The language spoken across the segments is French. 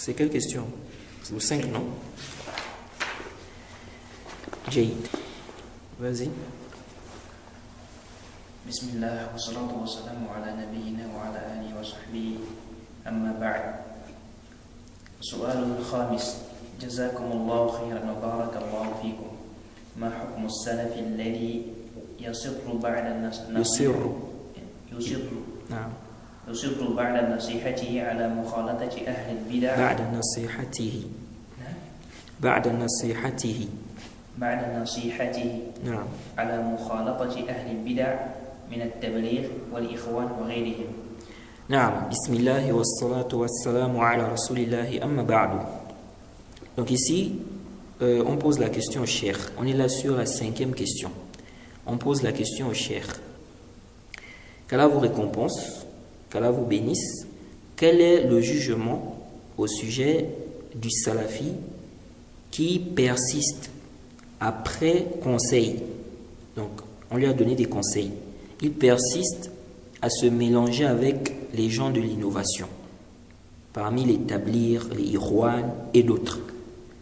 C'est quelle question? C'est le 5, non? Jade. Vas-y. Bismillah wa salatu wa salamu ala nabiyyina wa ala alihi wa sahbihi amma ba'd. السؤال الخامس جزاكم الله خيرا وبارك الله فيكم ما حكم السلف الذي يصر بعد يصر بعد نصيحته على مخالطة أهل البدع بعد نصيحته نعم على مخالطة أهل البدع من التبليغ والإخوان وغيرهم. نعم بسم الله والصلاة والسلام على رسول الله أما بعد. Donc ici on pose la question au cheikh. On est là sur la 5e question. On pose la question au cheikh. Qu'Allah vous récompense, qu'Allah vous bénisse. Quel est le jugement au sujet du salafi qui persiste après conseil? Donc on lui a donné des conseils. Il persiste à se mélanger avec les gens de l'innovation, parmi les tablir, les Irwan et d'autres.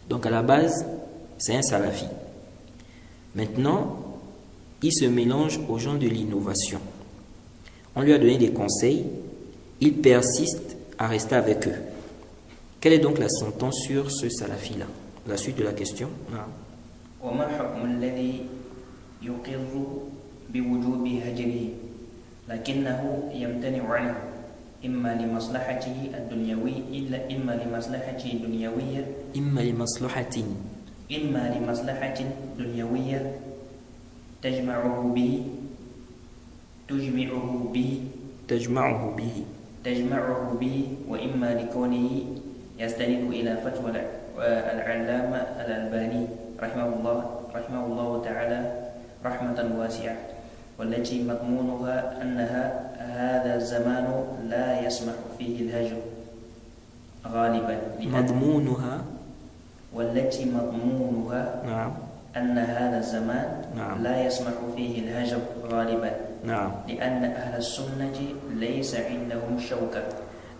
Donc à la base, c'est un salafi. Maintenant, il se mélange aux gens de l'innovation. On lui a donné des conseils, il persiste à rester avec eux. Quelle est donc la sentence sur ce salafi-là? La suite de la question. وما حكم الذي يقر بوجوب هجره لكنه يمتنع عنه إما لمصلحته الدنيوية إما لمصلحة دنيوية تجمعه به وإما لكونه يستند إلى فتوى العلامة الألباني رحمه الله تعالى رحمة واسعة والتي مضمونها أنها هذا الزمان لا يسمح فيه الهجر غالبا والتي مضمونها نعم أن هذا الزمان نعم لا يسمح فيه الهجر غالبا نعم لأن أهل السنة ليس عندهم شوكة.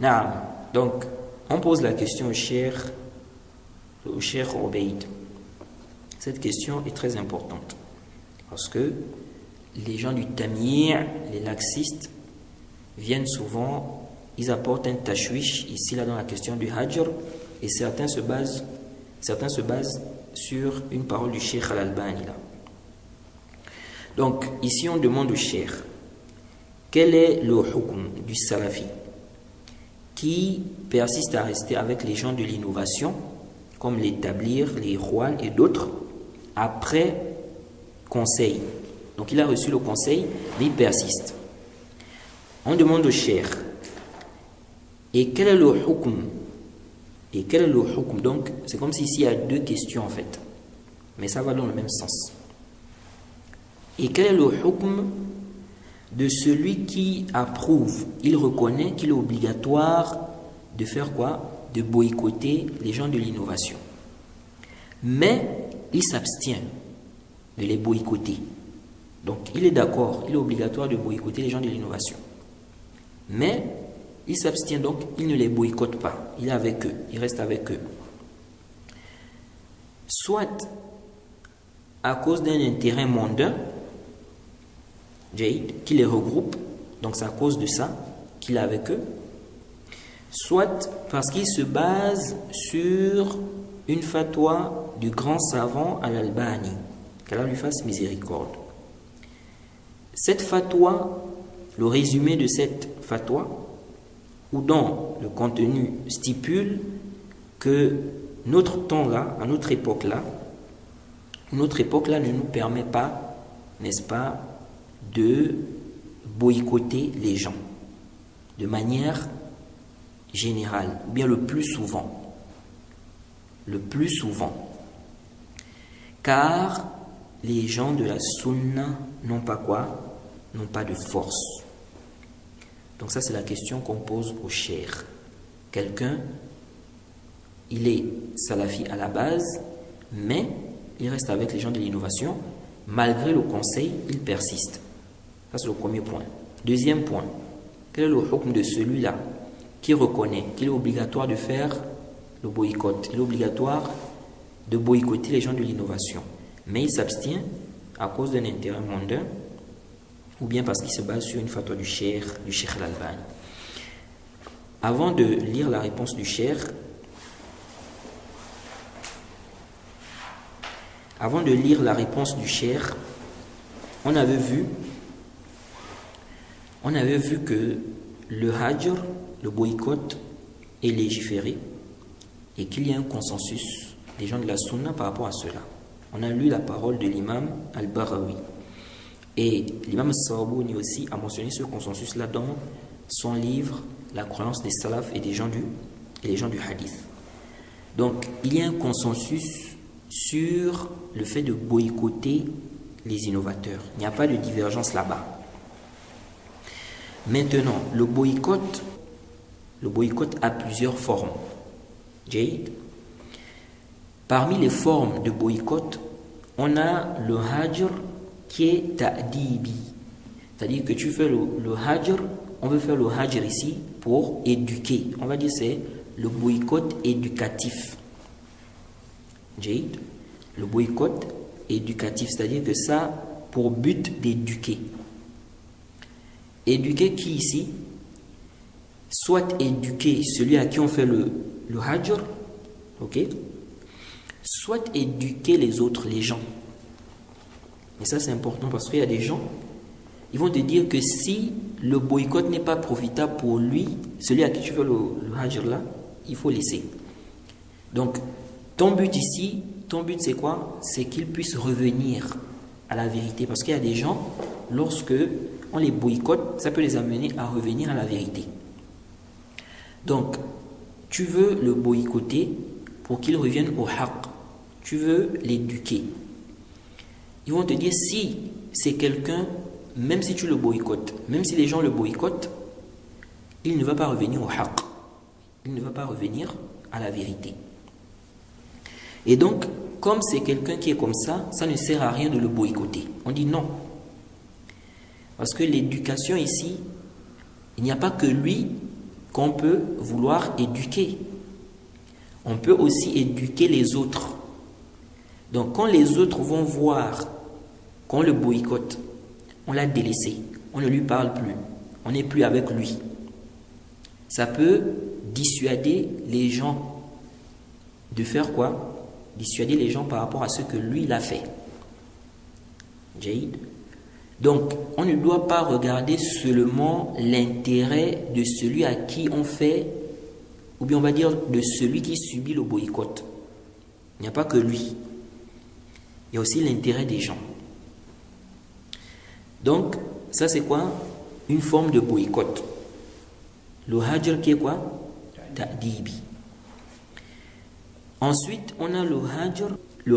نعم. Donc on pose la question au cheikh Obeid. Cette question est très importante parce que les gens du Tamir, les laxistes, viennent souvent, ils apportent un tashwish ici là dans la question du Hajr, et certains se basent sur une parole du Cheikh Al-Albani là. Donc ici on demande au Cheikh quel est le hukm du salafi qui persiste à rester avec les gens de l'innovation comme les tablir, les Ikhwan et d'autres après conseil. Donc il a reçu le conseil, mais il persiste. On demande au cheikh, et quel est le hukm? Et quel est le hukm? Donc c'est comme si ici il y a deux questions en fait, mais ça va dans le même sens. Et quel est le hukm de celui qui approuve? Il reconnaît qu'il est obligatoire de faire quoi? De boycotter les gens de l'innovation. Mais il s'abstient de les boycotter. Donc il est d'accord, il est obligatoire de boycotter les gens de l'innovation. Mais il s'abstient, donc il ne les boycotte pas. Il est avec eux, il reste avec eux. Soit à cause d'un intérêt mondain, qui les regroupe, donc c'est à cause de ça qu'il est avec eux. Soit parce qu'il se base sur une fatwa du grand savant Al-Albani, qu'Allah lui fasse miséricorde. Cette fatwa, le résumé de cette fatwa, ou dont le contenu stipule que notre temps-là, à notre époque-là ne nous permet pas, n'est-ce pas, de boycotter les gens de manière générale, ou bien le plus souvent, car les gens de la sunna n'ont pas quoi? N'ont pas de force. Donc ça c'est la question qu'on pose au cheikh. Quelqu'un, il est salafi à la base, mais il reste avec les gens de l'innovation, malgré le conseil, il persiste. Ça c'est le premier point. Deuxième point, quel est le hukm de celui-là qui reconnaît qu'il est obligatoire de faire le boycott. Il est obligatoire de boycotter les gens de l'innovation. Mais il s'abstient à cause d'un intérêt mondain ou bien parce qu'il se base sur une fatwa du Cheikh Al-Albani. Avant de lire la réponse du Cheikh, on avait vu que le hajr, le boycott, est légiféré et qu'il y a un consensus des gens de la sunna par rapport à cela. On a lu la parole de l'imam Al-Barawi. Et l'imam Al-Sawabouni aussi a mentionné ce consensus-là dans son livre « La croyance des salafs et des gens du hadith ». Donc, il y a un consensus sur le fait de boycotter les innovateurs. Il n'y a pas de divergence là-bas. Maintenant, le boycott a plusieurs formes. Jade. Parmi les formes de boycott, on a le hajr qui est ta'dibi. C'est-à-dire que tu fais le hajr, on veut faire le hajr ici pour éduquer. On va dire c'est le boycott éducatif. Jade. Le boycott éducatif, c'est-à-dire que ça a pour but d'éduquer. Éduquer qui ici? Soit éduquer celui à qui on fait le hajr, ok? Soit éduquer les autres, les gens. Et ça c'est important parce qu'il y a des gens, ils vont te dire que si le boycott n'est pas profitable pour lui, celui à qui tu fais le hajr là, il faut laisser. Donc, ton but ici, c'est quoi? C'est qu'ils puissent revenir à la vérité. Parce qu'il y a des gens, lorsque on les boycotte, ça peut les amener à revenir à la vérité. Donc, tu veux le boycotter pour qu'il revienne au haqq. Tu veux l'éduquer. Ils vont te dire, si c'est quelqu'un, même si tu le boycottes, même si les gens le boycottent, il ne va pas revenir au haqq. Il ne va pas revenir à la vérité. Et donc, comme c'est quelqu'un qui est comme ça ne sert à rien de le boycotter. On dit non. Parce que l'éducation ici, il n'y a pas que lui qu'on peut vouloir éduquer. On peut aussi éduquer les autres. Donc, quand les autres vont voir qu'on le boycotte, on l'a délaissé, on ne lui parle plus, on n'est plus avec lui. Ça peut dissuader les gens de faire quoi? Dissuader les gens par rapport à ce que lui l'a fait. Jade. Donc, on ne doit pas regarder seulement l'intérêt de celui à qui on fait, ou bien on va dire de celui qui subit le boycott. Il n'y a pas que lui. Il y a aussi l'intérêt des gens. Donc, ça c'est quoi? Une forme de boycott. Le hajr qui est quoi? Ta'dibi. Ensuite, on a le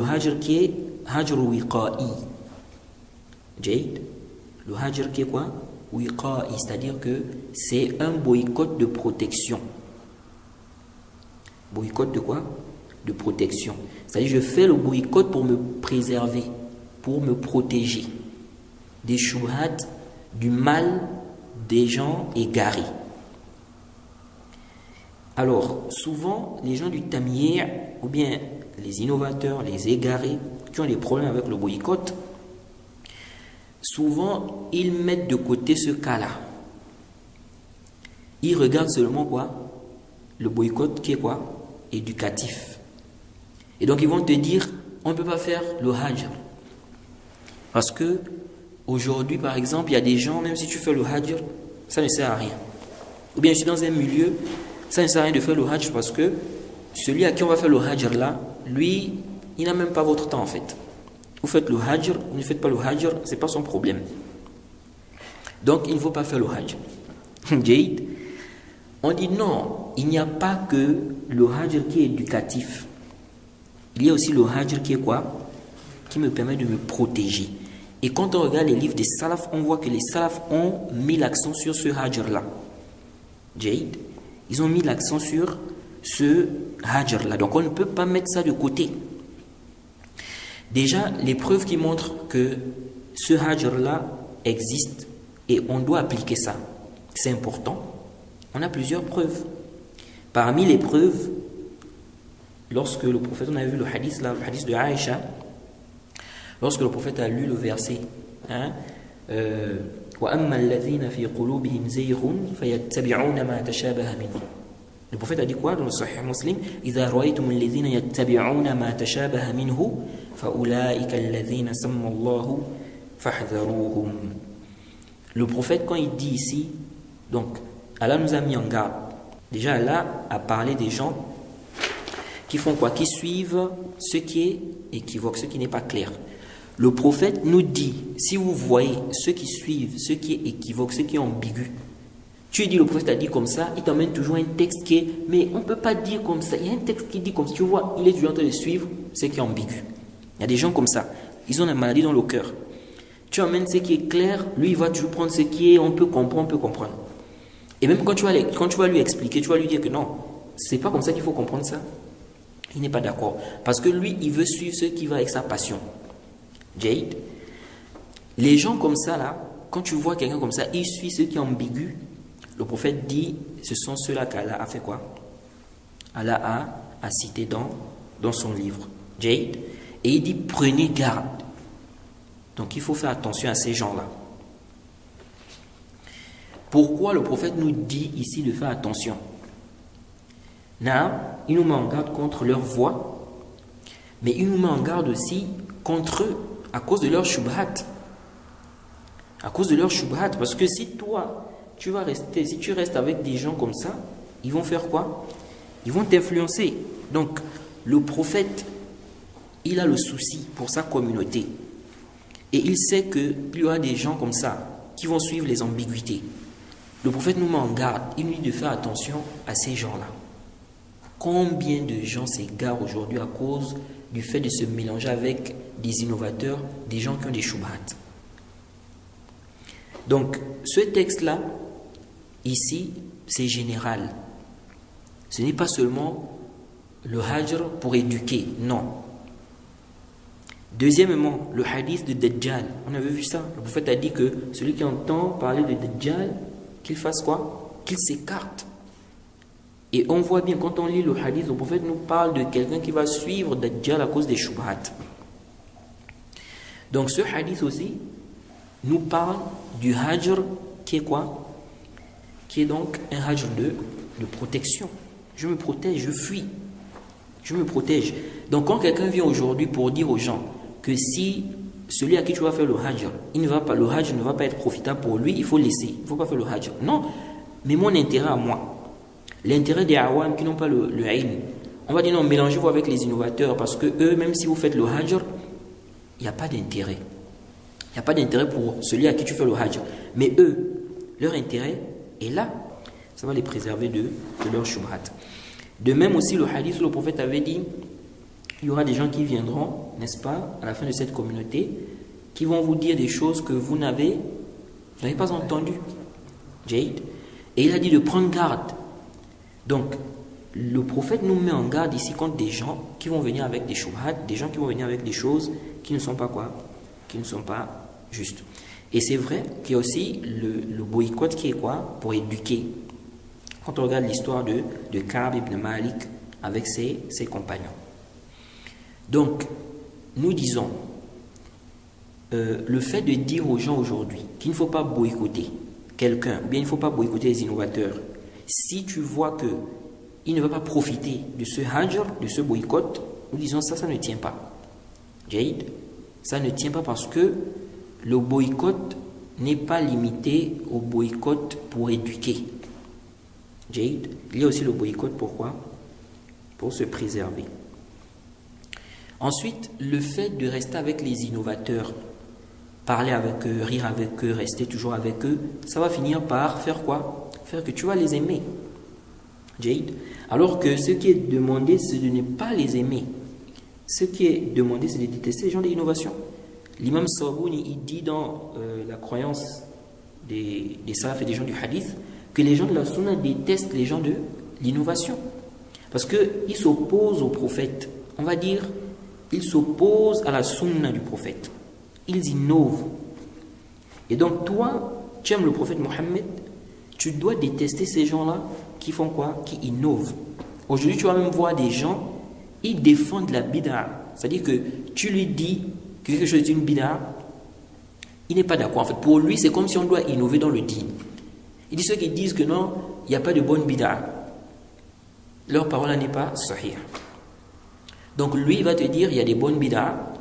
hajr qui est hajr wiqa'i. Jade. Le hajr qui est quoi? Wiqa'i, c'est-à-dire que c'est un boycott de protection. Boycott de quoi? De protection. C'est-à-dire je fais le boycott pour me préserver, pour me protéger des shubhat, du mal des gens égarés. Alors, souvent, les gens du tamyi'a, ou bien les innovateurs, les égarés, qui ont des problèmes avec le boycott, souvent, ils mettent de côté ce cas-là. Ils regardent seulement quoi? Le boycott qui est quoi? Éducatif. Et donc, ils vont te dire, on ne peut pas faire le hajr. Parce que, aujourd'hui, par exemple, il y a des gens, même si tu fais le hajr, ça ne sert à rien. Ou bien, je suis dans un milieu, ça ne sert à rien de faire le hajr parce que celui à qui on va faire le hajr là, lui, il n'a même pas votre temps en fait. Vous faites le hajr, vous ne faites pas le hajr, ce n'est pas son problème. Donc, il ne faut pas faire le hajr. Jade. On dit non, il n'y a pas que le hajr qui est éducatif. Il y a aussi le hajr qui est quoi? Qui me permet de me protéger. Et quand on regarde les livres des salafs, on voit que les salafs ont mis l'accent sur ce hajr là. Jade. Ils ont mis l'accent sur ce hajr là. Donc on ne peut pas mettre ça de côté. Déjà, les preuves qui montrent que ce hajr là existe et on doit appliquer ça, c'est important. On a plusieurs preuves. Parmi les preuves, lorsque le prophète, on avait vu le hadith là, le hadith de Aïcha, lorsque le prophète a lu le verset, hein, وَأَمَّا الَّذِينَ فِي قُلُوبِهِمْ زَيْغٌ فَيَتَّبِعُونَ مَا تَشَابَهَ مِنْهُ. Le prophète a dit quoi dans le Sahih Muslim? إِذَا رَأَيْتُمُ الَّذِينَ يَتَّبِعُونَ مَا تَشَابَهَ مِنْهُ فَأُولَٰئِكَ الَّذِينَ سَمَّ اللَّهُ فَاحْذَرُوهُمْ. Le prophète, quand il dit ici, donc Allah nous a mis en garde. Déjà Allah a parlé des gens qui font quoi? Qui suivent ce qui est équivoque, ce qui n'est pas clair. Le prophète nous dit, si vous voyez ceux qui suivent, ce qui est équivoque, ce qui est ambigu, tu dis, le prophète a dit comme ça, il t'emmène toujours un texte qui est, mais on ne peut pas dire comme ça. Il y a un texte qui dit comme ça, tu vois, il est toujours en train de suivre ce qui est ambigu. Il y a des gens comme ça, ils ont une maladie dans le cœur. Tu emmènes ce qui est clair, lui il va toujours prendre ce qui est, on peut comprendre. Et même quand tu vas lui expliquer, tu vas lui dire que non, c'est pas comme ça qu'il faut comprendre ça. Il n'est pas d'accord. Parce que lui, il veut suivre ce qui va avec sa passion. Jade, les gens comme ça là, quand tu vois quelqu'un comme ça, il suit ce qui est ambigu. Le prophète dit, ce sont ceux-là qu'Allah a fait quoi? Allah a cité dans son livre. Jade, et il dit, prenez garde. Donc il faut faire attention à ces gens-là. Pourquoi le prophète nous dit ici de faire attention? Il nous met en garde contre leur voix, mais il nous met en garde aussi contre eux, à cause de leur shubhat. À cause de leur shubhat, parce que si toi, si tu restes avec des gens comme ça, ils vont faire quoi? Ils vont t'influencer. Donc, le prophète, il a le souci pour sa communauté. Et il sait qu'il y aura des gens comme ça, qui vont suivre les ambiguïtés. Le prophète nous met en garde, il nous dit de faire attention à ces gens-là. Combien de gens s'égarent aujourd'hui à cause du fait de se mélanger avec des innovateurs, des gens qui ont des shubhat. Donc, ce texte-là, ici, c'est général. Ce n'est pas seulement le hajr pour éduquer, non. Deuxièmement, le hadith de Dajjal. On avait vu ça. Le prophète a dit que celui qui entend parler de Dajjal, qu'il fasse quoi? Qu'il s'écarte. Et on voit bien, quand on lit le hadith, le prophète nous parle de quelqu'un qui va suivre Dajjal à cause des shubhat. Donc ce hadith aussi nous parle du hajr qui est quoi? Qui est donc un hajr de protection. Je me protège, je fuis. Je me protège. Donc quand quelqu'un vient aujourd'hui pour dire aux gens que si celui à qui tu vas faire le hajr, le hajr ne va pas être profitable pour lui, il faut laisser. Il ne faut pas faire le hajr. Non, mais mon intérêt à moi. L'intérêt des awam qui n'ont pas le ilm. On va dire non, mélangez-vous avec les innovateurs parce que eux, même si vous faites le hajr, il n'y a pas d'intérêt. Il n'y a pas d'intérêt pour celui à qui tu fais le hajr. Mais eux, leur intérêt est là. Ça va les préserver de leur shubhat. De même aussi, le hadith où le prophète avait dit, il y aura des gens qui viendront, n'est-ce pas, à la fin de cette communauté, qui vont vous dire des choses que vous n'avez pas entendues. Jade. Et il a dit de prendre garde. Donc, le prophète nous met en garde ici contre des gens qui vont venir avec des shubhat, des gens qui vont venir avec des choses qui ne sont pas quoi? Qui ne sont pas justes. Et c'est vrai qu'il y a aussi le boycott qui est quoi? Pour éduquer. Quand on regarde l'histoire de Ka'b ibn Malik avec ses compagnons. Donc, nous disons, le fait de dire aux gens aujourd'hui qu'il ne faut pas boycotter quelqu'un, bien il ne faut pas boycotter les innovateurs. Si tu vois qu'il ne va pas profiter de ce hajr, de ce boycott, nous disons ça ne tient pas. Jade, ça ne tient pas parce que le boycott n'est pas limité au boycott pour éduquer. Jade, il y a aussi le boycott, pourquoi? Pour se préserver. Ensuite, le fait de rester avec les innovateurs, parler avec eux, rire avec eux, rester toujours avec eux, ça va finir par faire quoi? Faire que tu vas les aimer. Jade. Alors que ce qui est demandé, c'est de ne pas les aimer. Ce qui est demandé, c'est de détester les gens de l'innovation. L'imam Sabouni, il dit dans la croyance des salaf et des gens du hadith, que les gens de la sunna détestent les gens de l'innovation. Parce qu'ils s'opposent au prophète. On va dire, ils s'opposent à la sunna du prophète. Ils innovent. Et donc toi, tu aimes le prophète Mohammed, tu dois détester ces gens-là qui font quoi? Qui innovent. Aujourd'hui, tu vas même voir des gens ils défendent la bid'a. C'est-à-dire que tu lui dis que quelque chose est une bid'a, il n'est pas d'accord. En fait, pour lui, c'est comme si on doit innover dans le din. Il dit ceux qui disent que non, il n'y a pas de bonne bid'a. Leur parole n'est pas sahih. Donc lui, il va te dire il y a des bonnes bid'a.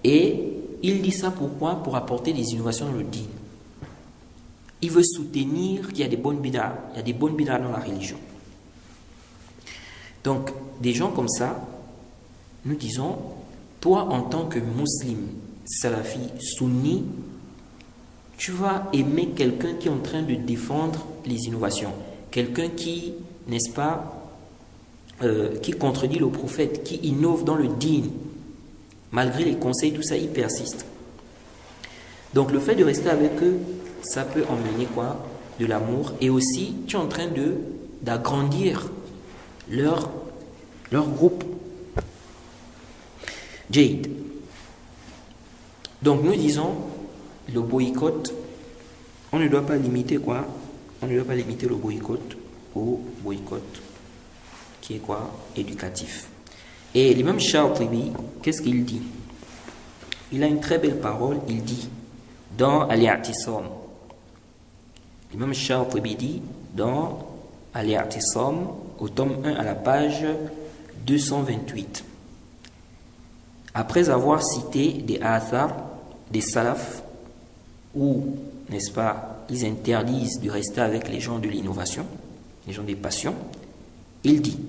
Et il dit ça pourquoi? Pour apporter des innovations dans le din. Il veut soutenir qu'il y a des bonnes bid'a. Il y a des bonnes bid'a dans la religion. Donc, des gens comme ça, nous disons, toi en tant que musulman, salafi, sunni, tu vas aimer quelqu'un qui est en train de défendre les innovations. Quelqu'un qui, n'est-ce pas, qui contredit le prophète, qui innove dans le din. Malgré les conseils, tout ça, il persiste. Donc, le fait de rester avec eux, ça peut emmener quoi? De l'amour. Et aussi, tu es en train d'agrandir leur groupe. Jade. Donc nous disons, le boycott, on ne doit pas limiter quoi? On ne doit pas limiter le boycott au boycott qui est quoi? Éducatif. Et l'imam Shatibi, qu'est-ce qu'il dit? Il a une très belle parole, il dit dans Al-I'tisam. L'imam Shatibi dit dans Al-I'tisam, au tome 1 à la page 228. Après avoir cité des athar, des salaf, où, n'est-ce pas, ils interdisent de rester avec les gens de l'innovation, les gens des passions, il dit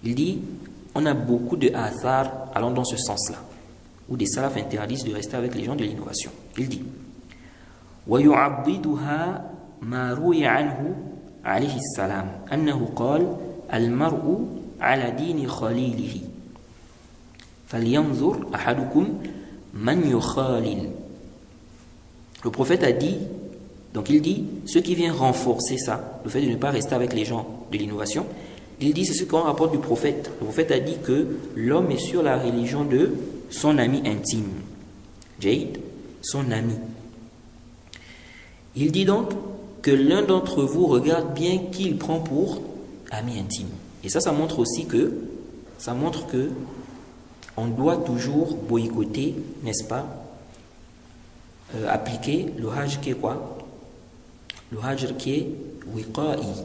il dit, on a beaucoup de athar allant dans ce sens-là, où des salafs interdisent de rester avec les gens de l'innovation. Il dit وَيُعَبِّدُهَا ما روي عنه عليه السلام أنه قال المرء على دين خليله فلينظر أحدكم من يخالل. Le prophète a dit, donc il dit, ce qui vient renforcer ça, le fait de ne pas rester avec les gens de l'innovation, il dit, c'est ce qu'on rapporte du prophète. Le prophète a dit que l'homme est sur la religion de son ami intime. Jade, son ami. Il dit donc que l'un d'entre vous regarde bien qui il prend pour ami intime. Et ça montre aussi que, on doit toujours boycotter, n'est-ce pas, appliquer le hajj qui est quoi? Le hajj qui est wiqa'i.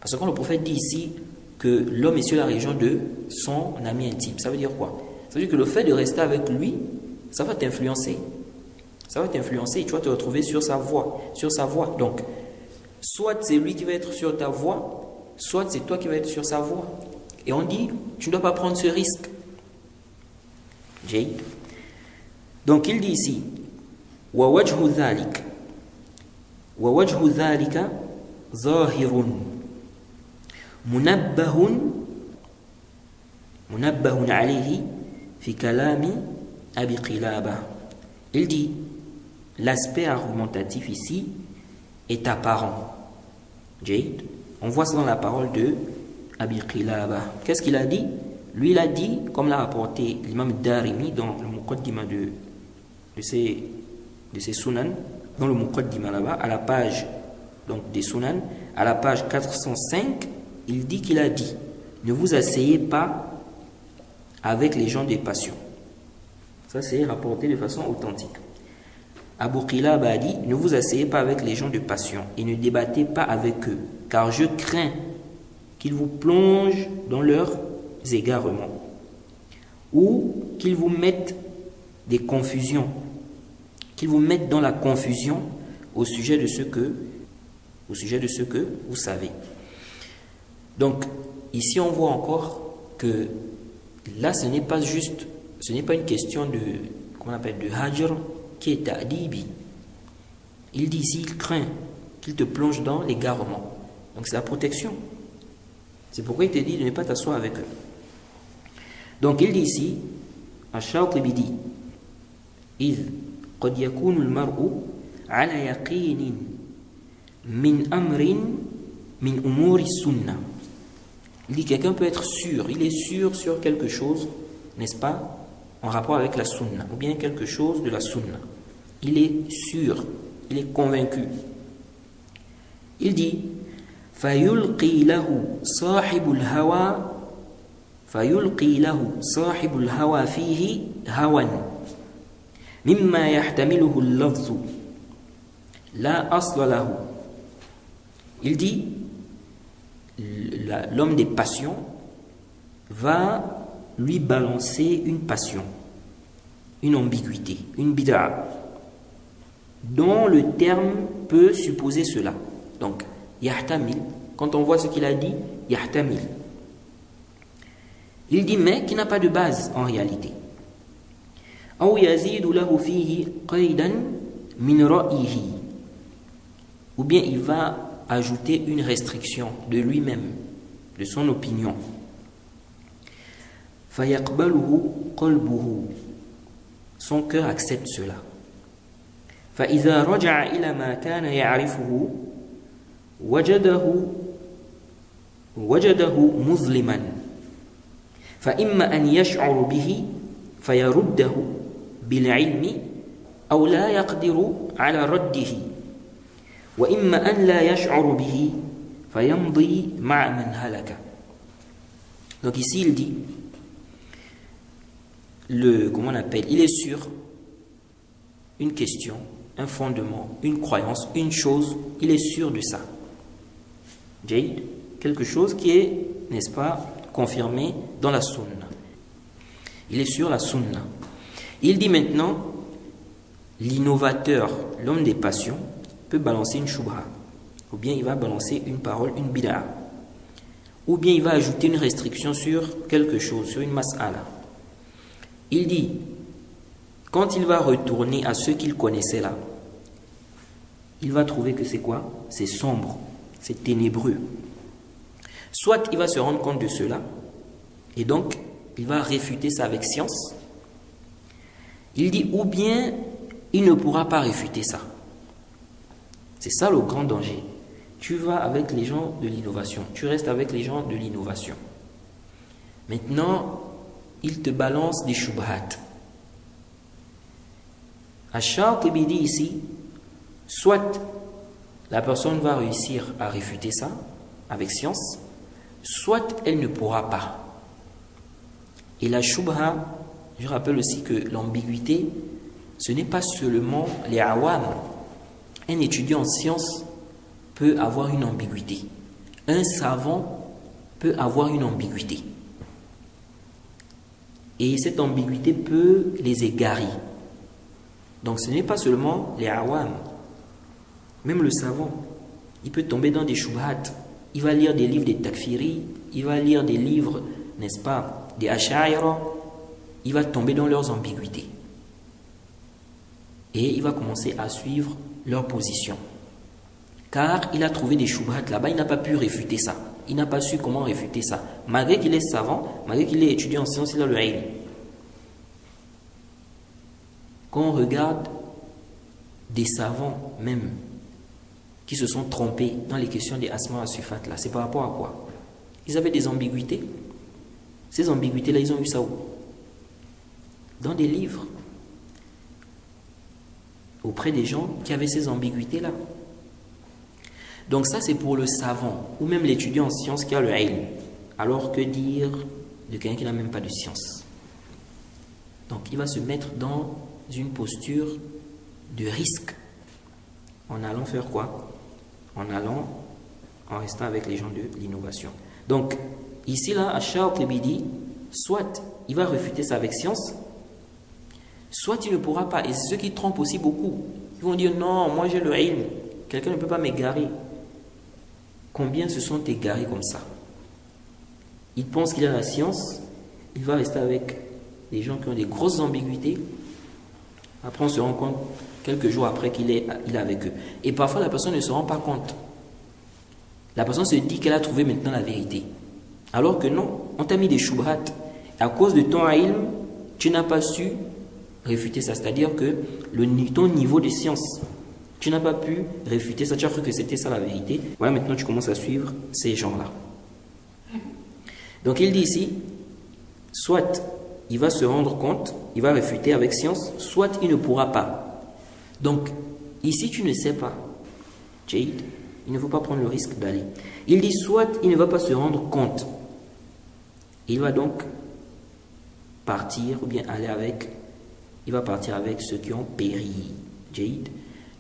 Parce que quand le prophète dit ici que l'homme est sur la religion de son ami intime, ça veut dire quoi? Ça veut dire que le fait de rester avec lui, ça va t'influencer. Ça va t'influencer et tu vas te retrouver sur sa voie. Donc, soit c'est lui qui va être sur ta voie, soit c'est toi qui vas être sur sa voie. Et on dit, tu ne dois pas prendre ce risque. Jade. Donc, il dit ici, وَوَجْهُ ذَلِكَ ظَاهِرٌ منبه عليه في كلام أبي قلابة. Il dit, l'aspect argumentatif ici est apparent. Jade, on voit ça dans la parole de Abi Qilaba. Qu'est-ce qu'il a dit? Lui, il a dit, comme l'a rapporté l'imam Darimi dans le Muqaddima de ses Sunan, dans le Muqaddima là-bas, à la page donc, des Sunan, à la page 405, il dit qu'il a dit, ne vous asseyez pas avec les gens des passions. Ça, c'est rapporté de façon authentique. Abu Qilaba a dit, ne vous asseyez pas avec les gens de passion et ne débattez pas avec eux, car je crains qu'ils vous plongent dans leurs égarements ou qu'ils vous mettent des confusions, qu'ils vous mettent dans la confusion au sujet de ce que vous savez. Donc, ici, on voit encore que là, ce n'est pas une question de, comment on appelle, de hajr qui est ta'dibi. Il dit ici, il craint qu'il te plonge dans l'égarement. Donc, c'est la protection. C'est pourquoi il te dit de ne pas t'asseoir avec eux. Donc, il dit ici, Ash-Shatibi dit, إذ قد يكون المرء على يقين من أمور السنة. Il dit quelqu'un peut être sûr, il est sûr sur quelque chose, n'est-ce pas, en rapport avec la sunna, ou bien quelque chose de la sunna. Il est sûr, il est convaincu. Il dit فيلقي له صاحب الهوى فيه هوى مما يحتمله اللفظ لا أصل له. Il dit, l'homme des passions va lui balancer une passion, une ambiguïté, une bid'a, dont le terme peut supposer cela. Donc, yahtamil, quand on voit ce qu'il a dit, yahtamil. Il dit, mais qui n'a pas de base en réalité. Ou yazidu lahu fihi qaydan min ra'yihi. Ou bien il va ajouter une restriction de lui-même, de son opinion. Fayaqbaluhu qalbuhu. Son cœur accepte cela. فإذا رجع إلى ما كان يعرفه وجده مظلما فإما أن يشعر به فيرده بالعلم أو لا يقدر على رده وإما أن لا يشعر به فيمضي مع من هلك. Donc ici il dit, comment on appelle, il est sur une question, un fondement, une croyance, une chose, il est sûr de ça. Jayd, quelque chose qui est, n'est-ce pas, confirmé dans la sunna. Il est sur la sunna. Il dit maintenant, l'innovateur, l'homme des passions, peut balancer une shubha, ou bien il va balancer une parole, une bid'a, ou bien il va ajouter une restriction sur quelque chose, sur une mas'ala. Il dit, quand il va retourner à ce qu'il connaissait là, il va trouver que c'est quoi? C'est sombre, c'est ténébreux. Soit il va se rendre compte de cela, et donc il va réfuter ça avec science. Il dit, ou bien il ne pourra pas réfuter ça. C'est ça le grand danger. Tu vas avec les gens de l'innovation, tu restes avec les gens de l'innovation. Maintenant, il te balance des shubhat. Ash-Shatibi dit ici, soit la personne va réussir à réfuter ça avec science, soit elle ne pourra pas. Et la shubha, je rappelle aussi que l'ambiguïté, ce n'est pas seulement les awam. Un étudiant en sciences peut avoir une ambiguïté. Un savant peut avoir une ambiguïté. Et cette ambiguïté peut les égarer. Donc ce n'est pas seulement les awam. Même le savant, il peut tomber dans des shubhat. Il va lire des livres des takfiri, il va lire des livres, n'est-ce pas, des ash'aira. Il va tomber dans leurs ambiguïtés. Et il va commencer à suivre leur position. Car il a trouvé des shubhat là-bas, il n'a pas pu réfuter ça. Il n'a pas su comment réfuter ça. Malgré qu'il est savant, malgré qu'il est étudiant en sciences, il a le ilm. Quand on regarde des savants même qui se sont trompés dans les questions des asma à sufat là, c'est par rapport à quoi? Ils avaient des ambiguïtés. Ces ambiguïtés là, ils ont eu ça où? Dans des livres. Auprès des gens qui avaient ces ambiguïtés là. Donc ça c'est pour le savant ou même l'étudiant en sciences qui a le ilm. Alors que dire de quelqu'un qui n'a même pas de science? Donc il va se mettre dans une posture de risque en allant faire quoi? En restant avec les gens de l'innovation. Donc ici là, Ash-Shatibi dit, soit il va réfuter ça avec science, soit il ne pourra pas. Et c'est ceux qui trompent aussi beaucoup. Ils vont dire non, moi j'ai le ilm, quelqu'un ne peut pas m'égarer. Combien se sont égarés comme ça? Il pense qu'il a la science, il va rester avec des gens qui ont des grosses ambiguïtés. Après on se rend compte quelques jours après qu'il est avec eux. Et parfois la personne ne se rend pas compte. La personne se dit qu'elle a trouvé maintenant la vérité. Alors que non, on t'a mis des shubhat. À cause de ton ilm, tu n'as pas su réfuter ça. C'est-à-dire que ton niveau de science, tu n'as pas pu réfuter ça. Tu as cru que c'était ça la vérité. Voilà, maintenant tu commences à suivre ces gens-là. Donc il dit ici, soit il va se rendre compte, il va réfuter avec science, soit il ne pourra pas. Donc ici tu ne sais pas, Jayd, il ne faut pas prendre le risque d'aller. Il dit soit il ne va pas se rendre compte. Il va donc partir ou bien aller avec, il va partir avec ceux qui ont péri. Jaïd.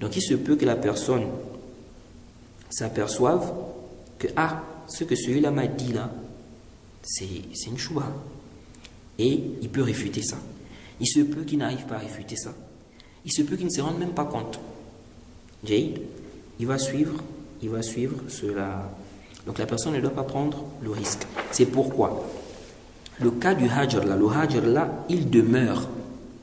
Donc il se peut que la personne s'aperçoive que ce que celui-là m'a dit là, c'est une chouba. Et il peut réfuter ça. Il se peut qu'il n'arrive pas à réfuter ça. Il se peut qu'il ne se rende même pas compte. Jaïd, il va suivre cela. Donc la personne ne doit pas prendre le risque. C'est pourquoi le cas du hajr là, il demeure.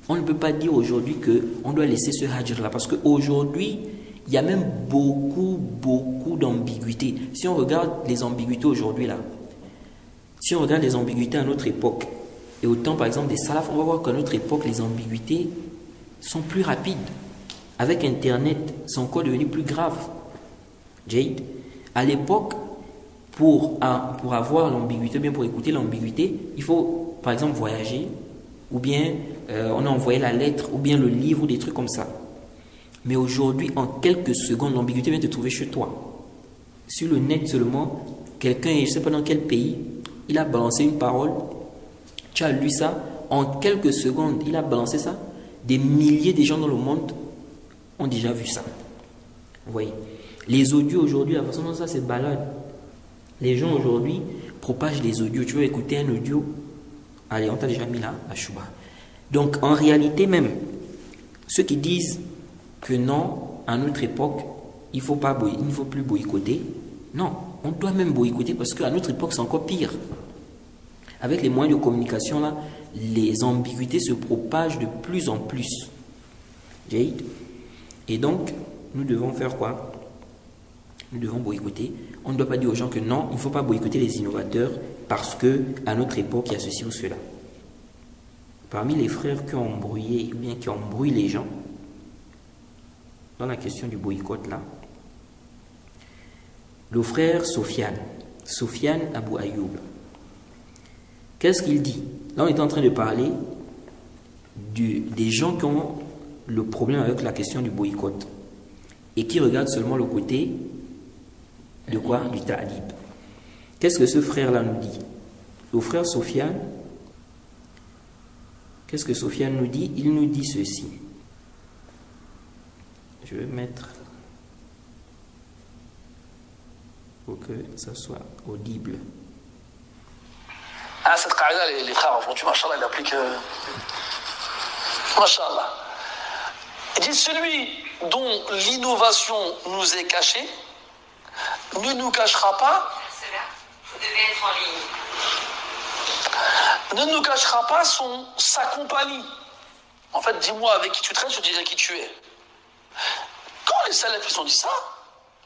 On ne peut pas dire aujourd'hui qu'on doit laisser ce hajr là, parce qu'aujourd'hui, il y a même beaucoup d'ambiguïtés. Si on regarde les ambiguïtés aujourd'hui là, si on regarde les ambiguïtés à notre époque, et au temps par exemple des salafs, on va voir qu'à notre époque, les ambiguïtés sont plus rapides. Avec Internet, c'est encore devenu plus grave. Jade, à l'époque, pour avoir l'ambiguïté, bien pour écouter l'ambiguïté, il faut par exemple voyager, ou bien on a envoyé la lettre, ou bien le livre, ou des trucs comme ça. Mais aujourd'hui, en quelques secondes, l'ambiguïté vient te trouver chez toi. Sur le net seulement, quelqu'un, je ne sais pas dans quel pays, il a balancé une parole, tu as lu ça, en quelques secondes, il a balancé ça. Des milliers de gens dans le monde ont déjà vu ça. Vous voyez, les audios aujourd'hui, la façon dont ça se balade, les gens aujourd'hui propagent les audios. Tu veux écouter un audio, allez, on t'a déjà mis là, la chouba. Donc, en réalité même, ceux qui disent que non, à notre époque, il ne faut plus boycotter. Non, on doit même boycotter parce qu'à notre époque, c'est encore pire. Avec les moyens de communication, là, les ambiguïtés se propagent de plus en plus. Et donc, nous devons faire quoi? Nous devons boycotter. On ne doit pas dire aux gens que non, il ne faut pas boycotter les innovateurs parce qu'à notre époque, il y a ceci ou cela. Parmi les frères qui ont embrouillé, ou bien qui ont embrouillé les gens, dans la question du boycott là, le frère Sofiane Abou Ayoub, qu'est-ce qu'il dit? Là, on est en train de parler des gens qui ont le problème avec la question du boycott et qui regardent seulement le côté de quoi? Du ta'lib. Qu'est-ce que ce frère-là nous dit? Le frère Sofiane, qu'est-ce que Sofiane nous dit? Il nous dit ceci. Je vais mettre pour que ça soit audible. Ah, cette qaïda, les frères aujourd'hui, machallah, ils appliquent. Machallah. Il dit celui dont l'innovation nous est cachée ne nous cachera pas. Vous devez être en ligne. Ne nous cachera pas sa compagnie. En fait, dis-moi avec qui tu traites, je dirai qui tu es. Quand les salafis ont dit ça,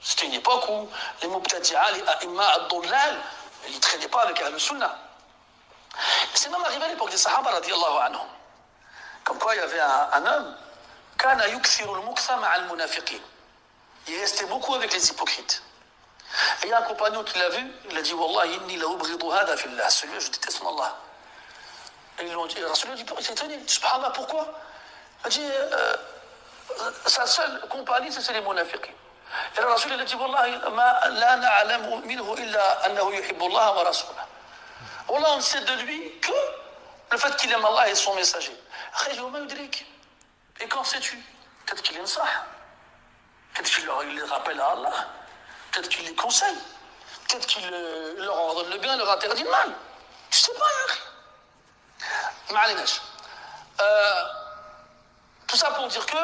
c'était une époque où les mubtadi'a, les a'imma, ad-dullal, ils ne traînaient pas avec Ahl-Sunnah. C'est même arrivé à l'époque des Sahaba, radiyallahu anhum. Comme quoi il y avait un homme, kana yukthiru al-muktha ma'a al-munafiqin. Il restait beaucoup avec les hypocrites. Et il y a un compagnon qui l'a vu, il a dit Wallahi inni la ubridu hada fillah, celui-là je déteste mon Allah. Et ils l'ont dit, Rasul lui a dit, il s'est étonné, subhanallah, pourquoi? Il a dit, sa seule compagnie c'est les munafiqin. Et le Rasul il a dit Wallahi la na'lamu minhu illa annahu yuhibbu Allah wa rasulahu. Wallah, on ne sait de lui que le fait qu'il aime Allah et son messager. Et qu'en sais-tu? Peut-être qu'il aime ça. Peut-être qu'il les rappelle à Allah. Peut-être qu'il les conseille. Peut-être qu'il leur ordonne le bien, leur interdit le mal. Tu sais pas, Ma'alinash. Tout ça pour dire que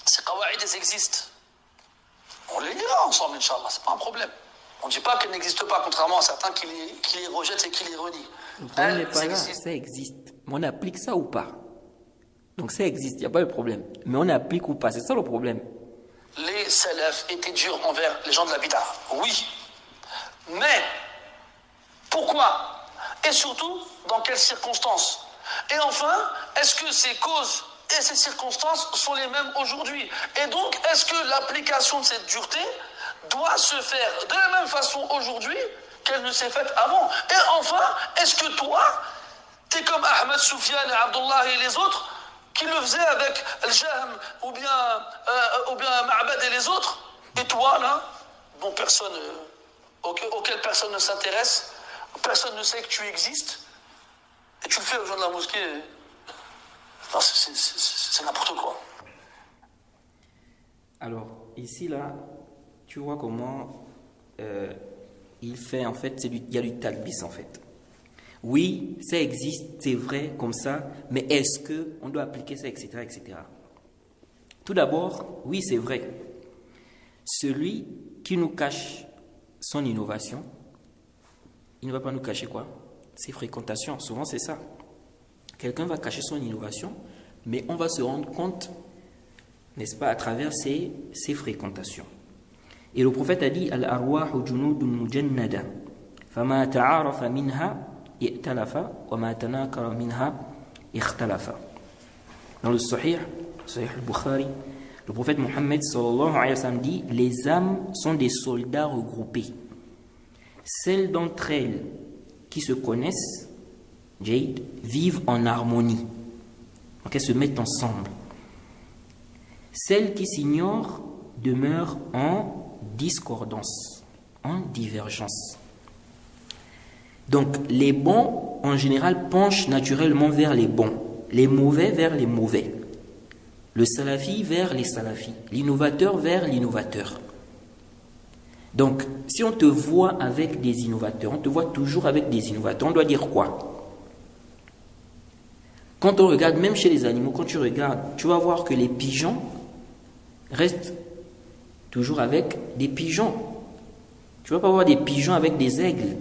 ces qawaïd existent. On les lira ensemble, Inch'Allah, c'est pas un problème. On ne dit pas qu'elles n'existent pas, contrairement à certains qui les rejettent et qui les renient. On n'est pas là, ça existe. Mais on applique ça ou pas? Donc ça existe, il n'y a pas de problème. Mais on applique ou pas, c'est ça le problème. Les salafs étaient durs envers les gens de la bid'a. Oui. Mais, pourquoi? Et surtout, dans quelles circonstances? Et enfin, est-ce que ces causes et ces circonstances sont les mêmes aujourd'hui? Et donc, est-ce que l'application de cette dureté doit se faire de la même façon aujourd'hui qu'elle ne s'est faite avant? Et enfin, est-ce que toi, tu es comme Ahmed Soufiane et Abdullah et les autres qui le faisaient avec Al-Jahm ou bien Ma'bad et les autres? Et toi, là, bon, personne, auquel personne ne s'intéresse, personne ne sait que tu existes, et tu le fais aux gens de la mosquée. Non, c'est n'importe quoi. Alors, ici, là, tu vois comment il fait, en fait, il y a du talbis, en fait. Oui, ça existe, c'est vrai, comme ça, mais est-ce qu'on doit appliquer ça, etc., etc. Tout d'abord, oui, c'est vrai. Celui qui nous cache son innovation, il ne va pas nous cacher quoi? Ses fréquentations. Souvent, c'est ça. Quelqu'un va cacher son innovation, mais on va se rendre compte, n'est-ce pas, à travers ses fréquentations. Et le prophète a dit Al-arwahu junudun mujannada, fama ta'arafa minha i'talafa, wa ma tanakara minha ikhtalafa. Dans le Sahih al-Bukhari, le prophète Mohammed sallallahu alayhi wa sallam dit les âmes sont des soldats regroupés. Celles d'entre elles qui se connaissent, Jade, vivent en harmonie. Donc elles se mettent ensemble. Celles qui s'ignorent demeurent en discordance, en divergence. Donc les bons, en général, penchent naturellement vers les bons, les mauvais vers les mauvais. Le salafi vers les salafis, l'innovateur vers l'innovateur. Donc, si on te voit avec des innovateurs, on te voit toujours avec des innovateurs, on doit dire quoi? Quand on regarde, même chez les animaux, quand tu regardes, tu vas voir que les pigeons restent toujours avec des pigeons. Tu ne vas pas voir des pigeons avec des aigles.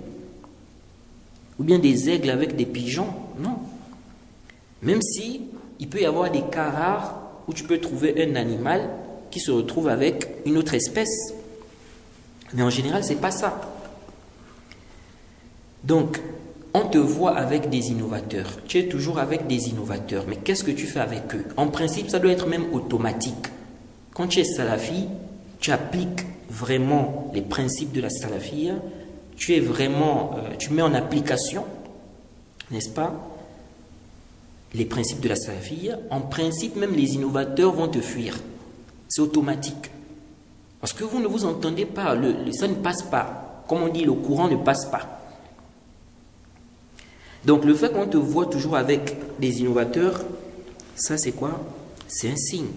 Ou bien des aigles avec des pigeons. Non. Même si il peut y avoir des cas rares où tu peux trouver un animal qui se retrouve avec une autre espèce. Mais en général, ce n'est pas ça. Donc, on te voit avec des innovateurs. Tu es toujours avec des innovateurs. Mais qu'est-ce que tu fais avec eux? En principe, ça doit être même automatique. Quand tu es salafi, tu appliques vraiment les principes de la salafia. Tu es vraiment, tu mets en application, n'est-ce pas, les principes de la salafia. En principe, même les innovateurs vont te fuir. C'est automatique. Parce que vous ne vous entendez pas, ça ne passe pas. Comme on dit, le courant ne passe pas. Donc le fait qu'on te voit toujours avec des innovateurs, ça c'est quoi? C'est un signe.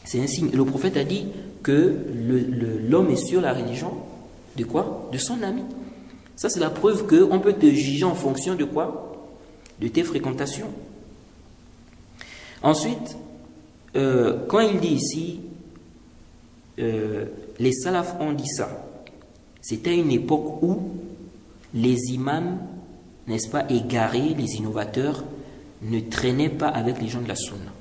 C'est un signe. Et le prophète a dit que l'homme est sur la religion de quoi? De son ami. Ça c'est la preuve qu'on peut te juger en fonction de quoi? De tes fréquentations. Ensuite, quand il dit ici, les salafs ont dit ça, c'était une époque où les imams, n'est-ce pas, égarés, les innovateurs, ne traînaient pas avec les gens de la sunna.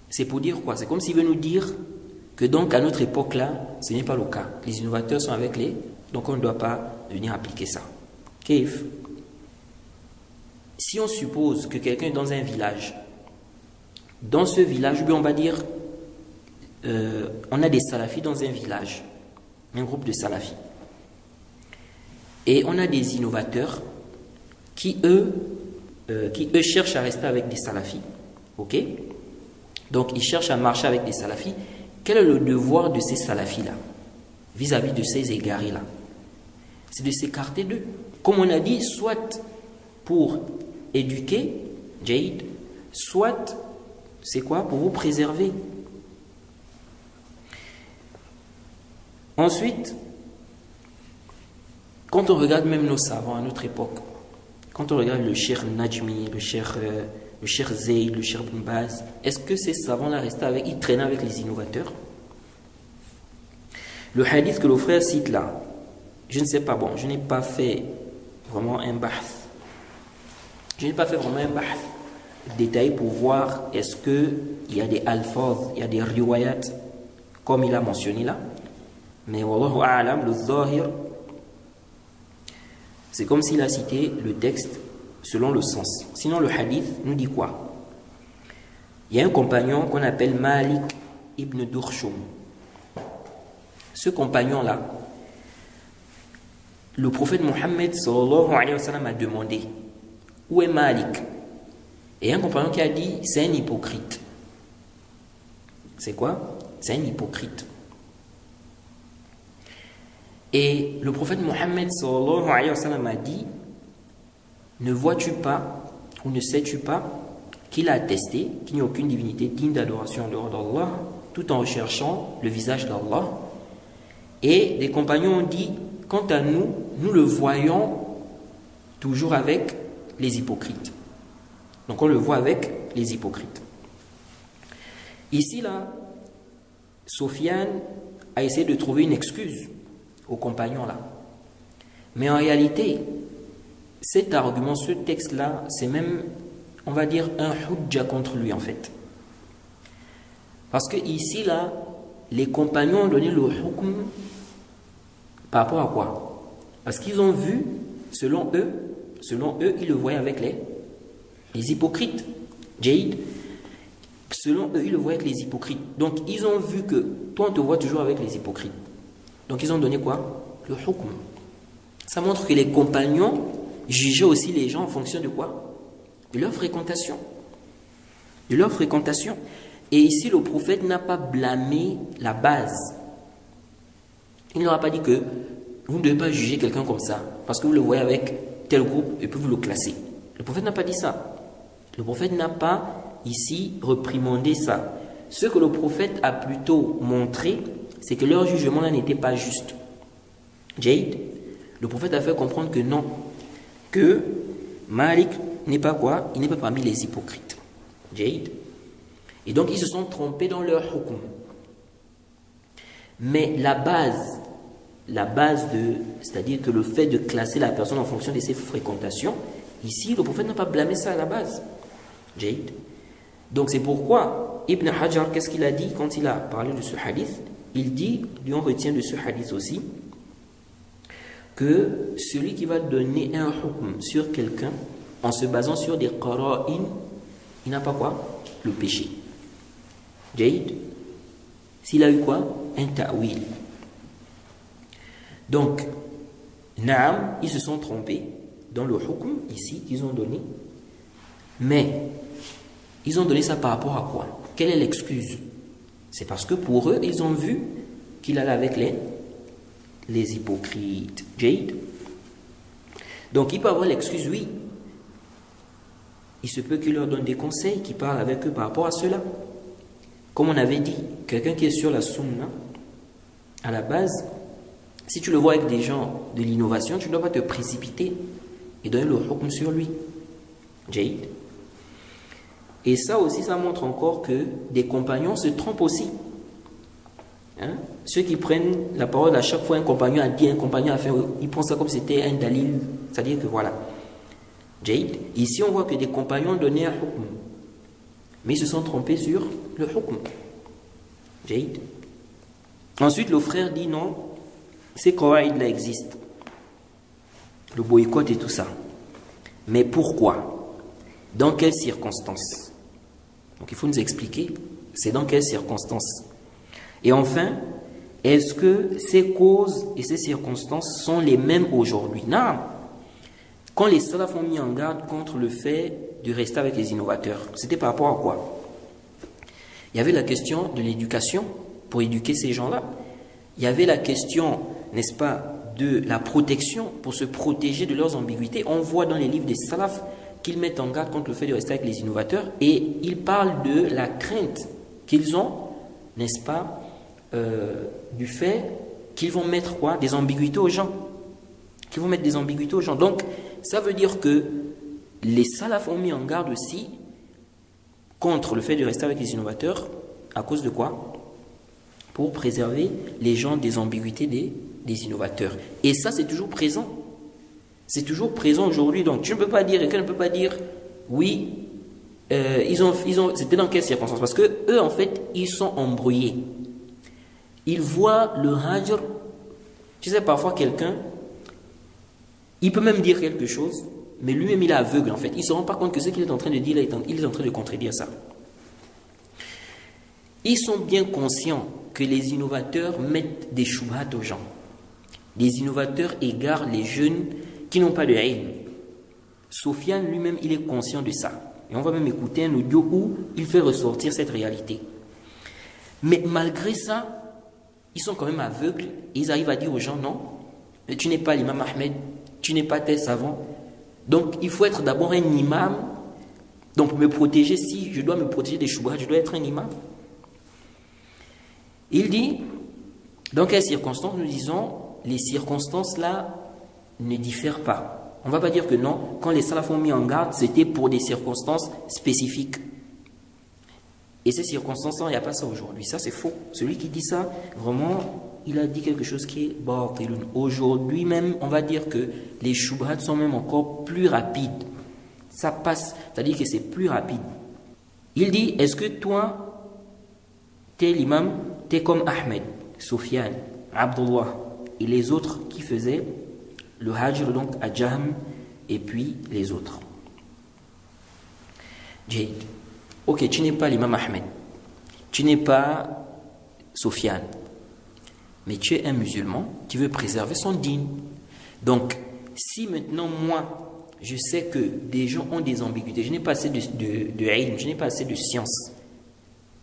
C'est pour dire quoi? C'est comme s'il veut nous dire que donc à notre époque-là, ce n'est pas le cas. Les innovateurs sont avec les... Donc on ne doit pas venir appliquer ça. Kif. Si on suppose que quelqu'un est dans un village, dans ce village, on va dire, on a des salafis dans un village, un groupe de salafis. Et on a des innovateurs qui eux cherchent à rester avec des salafis. Ok? Donc ils cherchent à marcher avec des salafis. Quel est le devoir de ces salafis-là vis-à-vis de ces égarés-là? C'est de s'écarter d'eux. Comme on a dit, soit pour éduquer, Jade, soit, c'est quoi? Pour vous préserver. Ensuite, quand on regarde même nos savants à notre époque, quand on regarde le Cheikh Najmi, le Cheikh Zayd, le Cheikh Ibn Baz, est-ce que ces savants-là restaient avec, ils traînaient avec les innovateurs? Le hadith que le frère cite là, je ne sais pas, bon, je n'ai pas fait vraiment un bahth. Je n'ai pas fait vraiment un bahth détaillé pour voir est-ce qu'il y a des alphaz, il y a des riwayat, comme il a mentionné là. Mais wallahu a'lam, le zahir, c'est comme s'il a cité le texte selon le sens. Sinon le hadith nous dit quoi? Il y a un compagnon qu'on appelle Malik ibn Durshum. Ce compagnon-là, le prophète Mohammed sallallahu alayhi wa sallam a demandé où est Malik? Et un compagnon qui a dit c'est un hypocrite. C'est quoi? C'est un hypocrite. Et le prophète Mohammed sallallahu alayhi wa sallam a dit, ne vois-tu pas ou ne sais-tu pas qu'il a attesté qu'il n'y a aucune divinité digne d'adoration en dehors d'Allah, tout en recherchant le visage d'Allah. Et les compagnons ont dit, quant à nous, nous le voyons toujours avec les hypocrites. Donc on le voit avec les hypocrites. Ici, là, Sofiane a essayé de trouver une excuse aux compagnons là. Mais en réalité, cet argument, ce texte-là, c'est même, on va dire, un hujja contre lui en fait. Parce que ici, là, les compagnons ont donné le hukm par rapport à quoi? Parce qu'ils ont vu, selon eux, ils le voyaient avec les hypocrites. Jade, selon eux, ils le voyaient avec les hypocrites. Donc, ils ont vu que toi, on te voit toujours avec les hypocrites. Donc, ils ont donné quoi? Le hukm. Ça montre que les compagnons jugeaient aussi les gens en fonction de quoi? De leur fréquentation. De leur fréquentation. Et ici, le prophète n'a pas blâmé la base. Il ne leur a pas dit que vous ne devez pas juger quelqu'un comme ça, parce que vous le voyez avec tel groupe et puis vous le classez. Le prophète n'a pas dit ça. Le prophète n'a pas ici reprimandé ça. Ce que le prophète a plutôt montré, c'est que leur jugement là n'était pas juste. Jade, le prophète a fait comprendre que non, que Malik n'est pas quoi? Il n'est pas parmi les hypocrites. Jade. Et donc ils se sont trompés dans leur hukm. Mais la base c'est-à-dire que le fait de classer la personne en fonction de ses fréquentations, ici le prophète n'a pas blâmé ça à la base. Jade. Donc c'est pourquoi Ibn Hajar, qu'est-ce qu'il a dit quand il a parlé de ce hadith? Il dit, lui on retient de ce hadith aussi, que celui qui va donner un hukm sur quelqu'un en se basant sur des qara'in, il n'a pas quoi? Le péché. Jade. S'il a eu quoi? Un ta'wil. Donc, naam, ils se sont trompés dans le hukm ici qu'ils ont donné, mais ils ont donné ça par rapport à quoi? Quelle est l'excuse? C'est parce que pour eux, ils ont vu qu'il allait avec les hypocrites. Jade. Donc, il peut avoir l'excuse, oui. Il se peut qu'il leur donne des conseils, qu'il parle avec eux par rapport à cela. Comme on avait dit, quelqu'un qui est sur la sunna, à la base, si tu le vois avec des gens de l'innovation, tu ne dois pas te précipiter et donner le hukm sur lui. Jade. Et ça aussi, ça montre encore que des compagnons se trompent aussi. Hein? Ceux qui prennent la parole à chaque fois, un compagnon a dit, un compagnon a fait, ils prennent ça comme si c'était un dalil. C'est-à-dire que voilà. Jade. Ici, on voit que des compagnons ont donné un hukm. Mais ils se sont trompés sur le hukm. Jade. Ensuite, le frère dit non, ces qawaïd là existent. Le boycott et tout ça. Mais pourquoi? Dans quelles circonstances? Donc il faut nous expliquer, c'est dans quelles circonstances? Et enfin, est-ce que ces causes et ces circonstances sont les mêmes aujourd'hui? Non. Quand les salafs ont mis en garde contre le fait de rester avec les innovateurs, c'était par rapport à quoi? Il y avait la question de l'éducation, pour éduquer ces gens-là. Il y avait la question, n'est-ce pas, de la protection, pour se protéger de leurs ambiguïtés. On voit dans les livres des salafs qu'ils mettent en garde contre le fait de rester avec les innovateurs, et ils parlent de la crainte qu'ils ont, n'est-ce pas, du fait qu'ils vont mettre quoi? Des ambiguïtés aux gens. Qu'ils vont mettre des ambiguïtés aux gens. Donc, ça veut dire que les salafs ont mis en garde aussi contre le fait de rester avec les innovateurs, à cause de quoi? Pour préserver les gens des ambiguïtés des innovateurs. Et ça, c'est toujours présent. C'est toujours présent aujourd'hui. Donc, tu ne peux pas dire, quelqu'un ne peut pas dire, oui, c'était dans quelles circonstances? Parce que eux, en fait, ils sont embrouillés. Ils voient le hajr. Tu sais, parfois, quelqu'un, il peut même dire quelque chose, mais lui-même, il est aveugle, en fait. Il ne se rend pas compte que ce qu'il est en train de dire, il est en train de contredire ça. Ils sont bien conscients que les innovateurs mettent des shubhat aux gens. Les innovateurs égarent les jeunes qui n'ont pas de ilm. Sofiane lui-même, il est conscient de ça. Et on va même écouter un audio où il fait ressortir cette réalité. Mais malgré ça, ils sont quand même aveugles et ils arrivent à dire aux gens, non, tu n'es pas l'imam Ahmed, tu n'es pas tel savant. Donc il faut être d'abord un imam. Donc pour me protéger, si je dois me protéger des shubhat, je dois être un imam. Il dit, dans quelles circonstances? Nous disons, les circonstances là ne diffèrent pas. On ne va pas dire que non, quand les salafs ont mis en garde, c'était pour des circonstances spécifiques. Et ces circonstances-là, il n'y a pas ça aujourd'hui. Ça, c'est faux. Celui qui dit ça, vraiment, il a dit quelque chose qui est batilun. Aujourd'hui même, on va dire que les shubhat sont même encore plus rapides. Ça passe, c'est-à-dire que c'est plus rapide. Il dit, est-ce que toi, t'es l'imam, t'es comme Ahmed, Sofiane, Abdullah et les autres qui faisaient le hajr donc à Jahm et puis les autres. Jade. Ok, tu n'es pas l'imam Ahmed, tu n'es pas Sofiane, mais tu es un musulman qui veut préserver son dîn. Donc, si maintenant moi, je sais que des gens ont des ambiguïtés, je n'ai pas assez de ilm, je n'ai pas assez de science,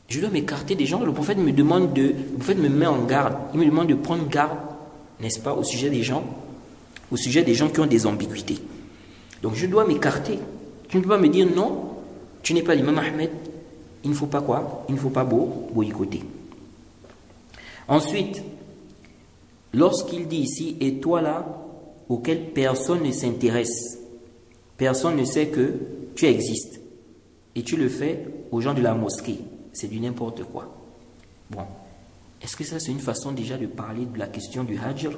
je dois m'écarter des gens. Le prophète me demande le prophète me met en garde, il me demande de prendre garde, n'est-ce pas, au sujet des gens qui ont des ambiguïtés. Donc je dois m'écarter. Tu ne peux pas me dire non, tu n'es pas l'imam Ahmed, il ne faut pas quoi? Il ne faut pas boycotter. Ensuite, lorsqu'il dit ici, et toi là, auquel personne ne s'intéresse, personne ne sait que tu existes, et tu le fais aux gens de la mosquée, c'est du n'importe quoi. Bon, est-ce que ça c'est une façon déjà de parler de la question du hajr?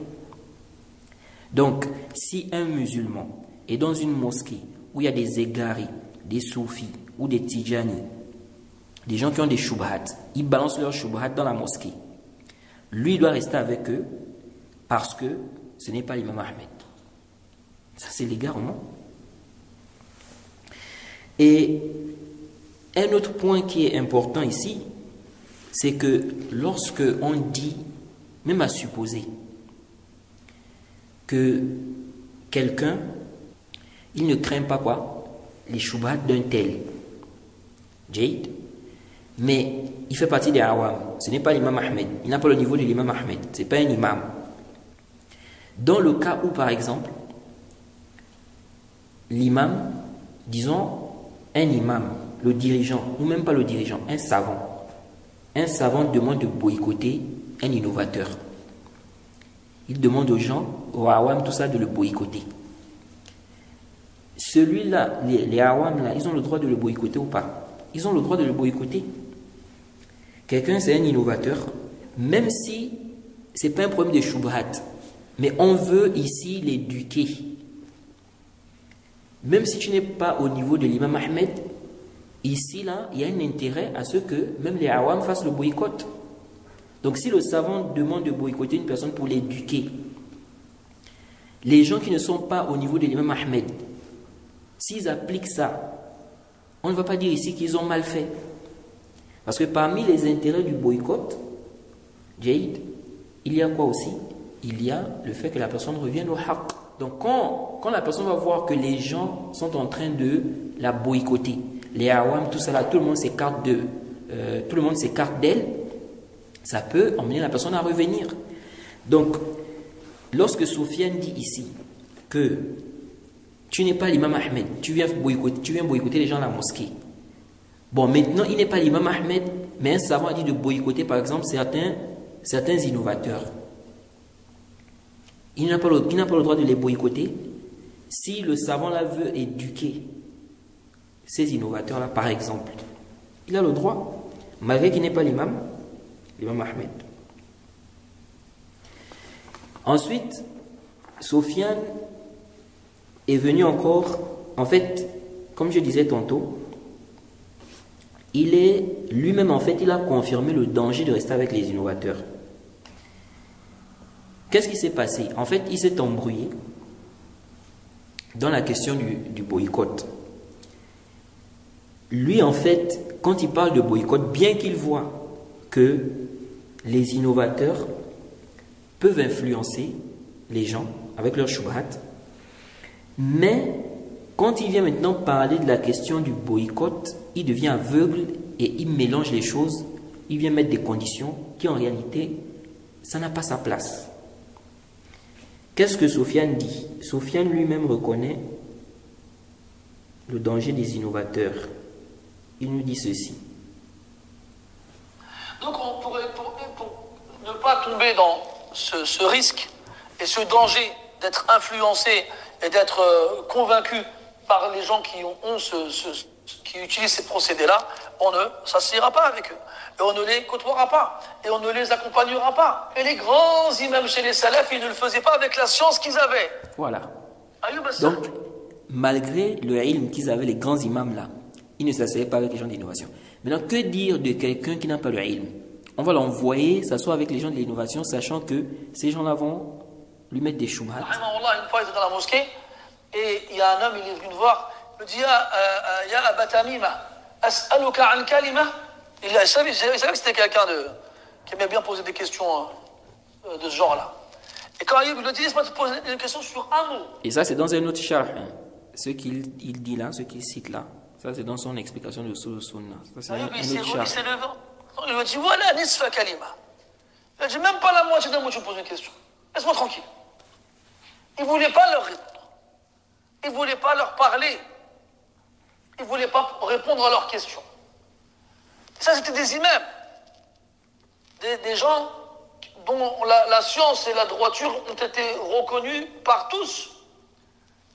Donc, si un musulman est dans une mosquée où il y a des égarés, des soufis ou des tijani, des gens qui ont des shubhat, ils balancent leurs shubhat dans la mosquée. Lui doit rester avec eux parce que ce n'est pas l'imam Ahmed. Ça c'est l'égarement. Et un autre point qui est important ici, c'est que lorsque on dit, même à supposer, que quelqu'un, il ne craint pas quoi? Les shubhat d'un tel. Jade. Mais il fait partie des awam. Ce n'est pas l'imam Ahmed. Il n'a pas le niveau de l'imam Ahmed. Ce n'est pas un imam. Dans le cas où, par exemple, l'imam, disons, un imam, le dirigeant, ou même pas le dirigeant, un savant demande de boycotter un innovateur. Il demande aux gens, aux awam, tout ça, de le boycotter. Celui-là, les awam, là, ils ont le droit de le boycotter ou pas? Ils ont le droit de le boycotter. Quelqu'un, c'est un innovateur, même si ce n'est pas un problème de shubhat, mais on veut ici l'éduquer. Même si tu n'es pas au niveau de l'imam Ahmed, ici, là, il y a un intérêt à ce que même les awam fassent le boycott. Donc, si le savant demande de boycotter une personne pour l'éduquer, les gens qui ne sont pas au niveau de l'imam Ahmed, s'ils appliquent ça, on ne va pas dire ici qu'ils ont mal fait. Parce que parmi les intérêts du boycott, Jade, il y a quoi aussi? Il y a le fait que la personne revienne au haqq. Donc quand la personne va voir que les gens sont en train de la boycotter, les awam, tout ça là, tout le monde s'écarte d'elle, ça peut emmener la personne à revenir. Donc, lorsque Sofiane dit ici que tu n'es pas l'imam Ahmed, tu viens boycotter les gens à la mosquée. Bon, maintenant, il n'est pas l'imam Ahmed, mais un savant a dit de boycotter, par exemple, certains innovateurs. Il n'a pas le droit de les boycotter. Si le savant là veut éduquer ces innovateurs-là, par exemple, il a le droit, malgré qu'il n'est pas l'imam Ahmed. Ensuite, Sofiane est venu encore, en fait, comme je disais tantôt, il est lui-même, en fait, il a confirmé le danger de rester avec les innovateurs. Qu'est-ce qui s'est passé? En fait, il s'est embrouillé dans la question du boycott. Lui, en fait, quand il parle de boycott, bien qu'il voit que les innovateurs peuvent influencer les gens avec leurs shubhat, mais quand il vient maintenant parler de la question du boycott, il devient aveugle et il mélange les choses. Il vient mettre des conditions qui en réalité, ça n'a pas sa place. Qu'est-ce que Sofiane dit? Sofiane lui-même reconnaît le danger des innovateurs. Il nous dit ceci. Donc, pour ne pas tomber dans ce risque et ce danger d'être influencé et d'être convaincu par les gens qui qui utilisent ces procédés-là, on ne s'associera pas avec eux. Et on ne les côtoiera pas. Et on ne les accompagnera pas. Et les grands imams chez les salafs, ils ne le faisaient pas avec la science qu'ils avaient. Voilà. Donc, malgré le ilm qu'ils avaient, les grands imams là, ils ne s'associaient pas avec les gens d'innovation. Maintenant, que dire de quelqu'un qui n'a pas le ilm? On va l'envoyer s'asseoir avec les gens de l'innovation, sachant que ces gens-là vont lui mettre des choumats. Une fois, il était dans la mosquée, et il y a un homme, il est venu le voir, il me dit, Ya Aba Tamima, as'aluka an kalima. Il savait que c'était quelqu'un qui aimait bien poser des questions de ce genre-là. Et quand il lui dit, laisse-moi te poser une question sur un mot. Et ça, c'est dans un autre charh. Hein. Ce qu'il dit là, ce qu'il cite là, ça, c'est dans son explication de Sunna. Ça, c'est un autre charh. Il s'est levé. Il lui a dit, voilà, nisfa kalima. Il a dit, même pas la moitié d'un mot, tu me poses une question. Laisse-moi tranquille. Il ne voulait pas leur répondre. Il ne voulait pas leur parler. Il ne voulait pas répondre à leurs questions. Ça, c'était des imams. Des gens dont la science et la droiture ont été reconnues par tous.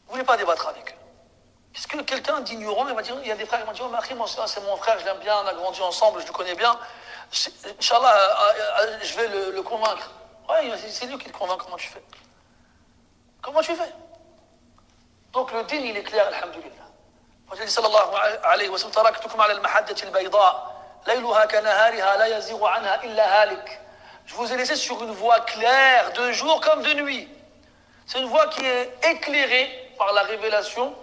Vous ne voulez pas débattre avec eux. Est-ce que quelqu'un d'ignorant, il y a des frères qui m'ont dit, oh, Marie, c'est mon frère, je l'aime bien, on a grandi ensemble, je le connais bien. Inch'Allah, je vais le convaincre. Ouais, c'est lui qui le convainc, comment tu fais? Comment tu fais? Donc le din, il est clair, alhamdulillah. وجل صلى الله عليه وسلم تركتكم على المحجة البيضاء ليلها كنهارها لا يزيغ عنها إلا هالك. Je vous ai laissé sur une voie claire de jour comme de nuit. C'est une voie qui est éclairée par la révélation,